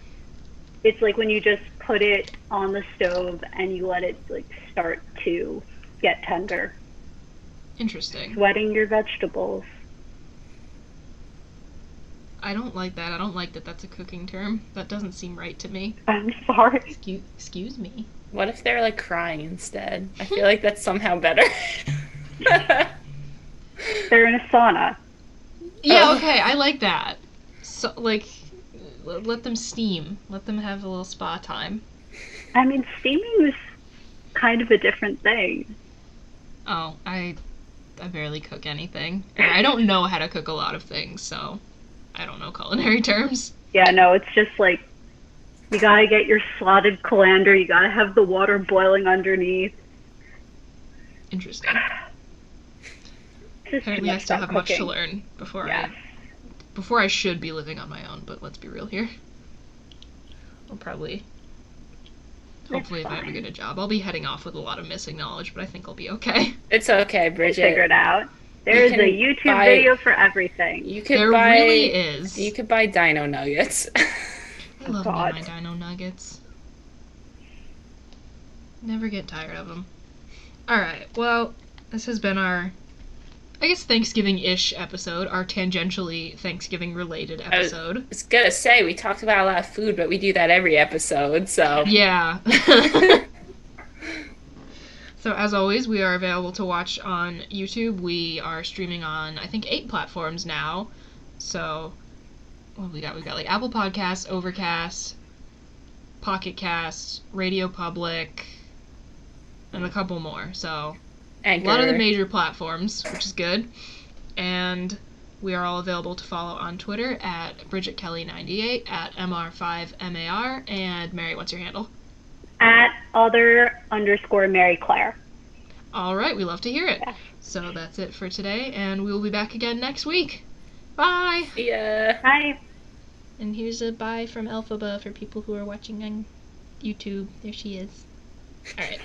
Speaker 2: It's like when you just put it on the stove and you let it like start to get tender.
Speaker 1: Interesting.
Speaker 2: Sweating your vegetables.
Speaker 1: I don't like that. I don't like that that's a cooking term. That doesn't seem right to me.
Speaker 2: I'm sorry.
Speaker 1: Excuse me.
Speaker 3: What if they're like crying instead? I feel like that's somehow better.
Speaker 2: They're in a sauna.
Speaker 1: Yeah, okay, I like that. So, like, let them steam. Let them have a little spa time.
Speaker 2: I mean, steaming is kind of a different thing.
Speaker 1: Oh, I barely cook anything. I don't know how to cook a lot of things, so I don't know culinary terms.
Speaker 2: Yeah, no, it's just like you gotta get your slotted colander. You gotta have the water boiling underneath.
Speaker 1: Interesting.
Speaker 2: Just
Speaker 1: Apparently, I still have much to learn before I should be living on my own. But let's be real here. I'll probably, hopefully, if I ever get a job, I'll be heading off with a lot of missing knowledge. But I think I'll be okay.
Speaker 3: It's okay, Bridget.
Speaker 2: Figure it out. There's a YouTube video for everything.
Speaker 3: There really
Speaker 1: is.
Speaker 3: You could buy dino nuggets.
Speaker 1: I love me my dino nuggets. Never get tired of them. Alright, well, this has been our, I guess, Thanksgiving-ish episode, our tangentially Thanksgiving-related episode.
Speaker 3: I was gonna say, we talked about a lot of food, but we do that every episode, so...
Speaker 1: Yeah. So, as always, we are available to watch on YouTube. We are streaming on, I think, 8 platforms now. So, what have we got? We've got, like, Apple Podcasts, Overcast, Pocket Cast, Radio Public, and a couple more. So,
Speaker 3: Anchor.
Speaker 1: A lot of the major platforms, which is good. And we are all available to follow on Twitter at BridgetKelly98, at MR5MAR, and Mary, what's your handle?
Speaker 2: At other_Mary Claire.
Speaker 1: All right, we love to hear it.
Speaker 2: Yeah.
Speaker 1: So that's it for today, and we will be back again next week. Bye!
Speaker 3: Yeah.
Speaker 2: Bye.
Speaker 1: And here's a bye from Elphaba for people who are watching on YouTube. There she is. All right.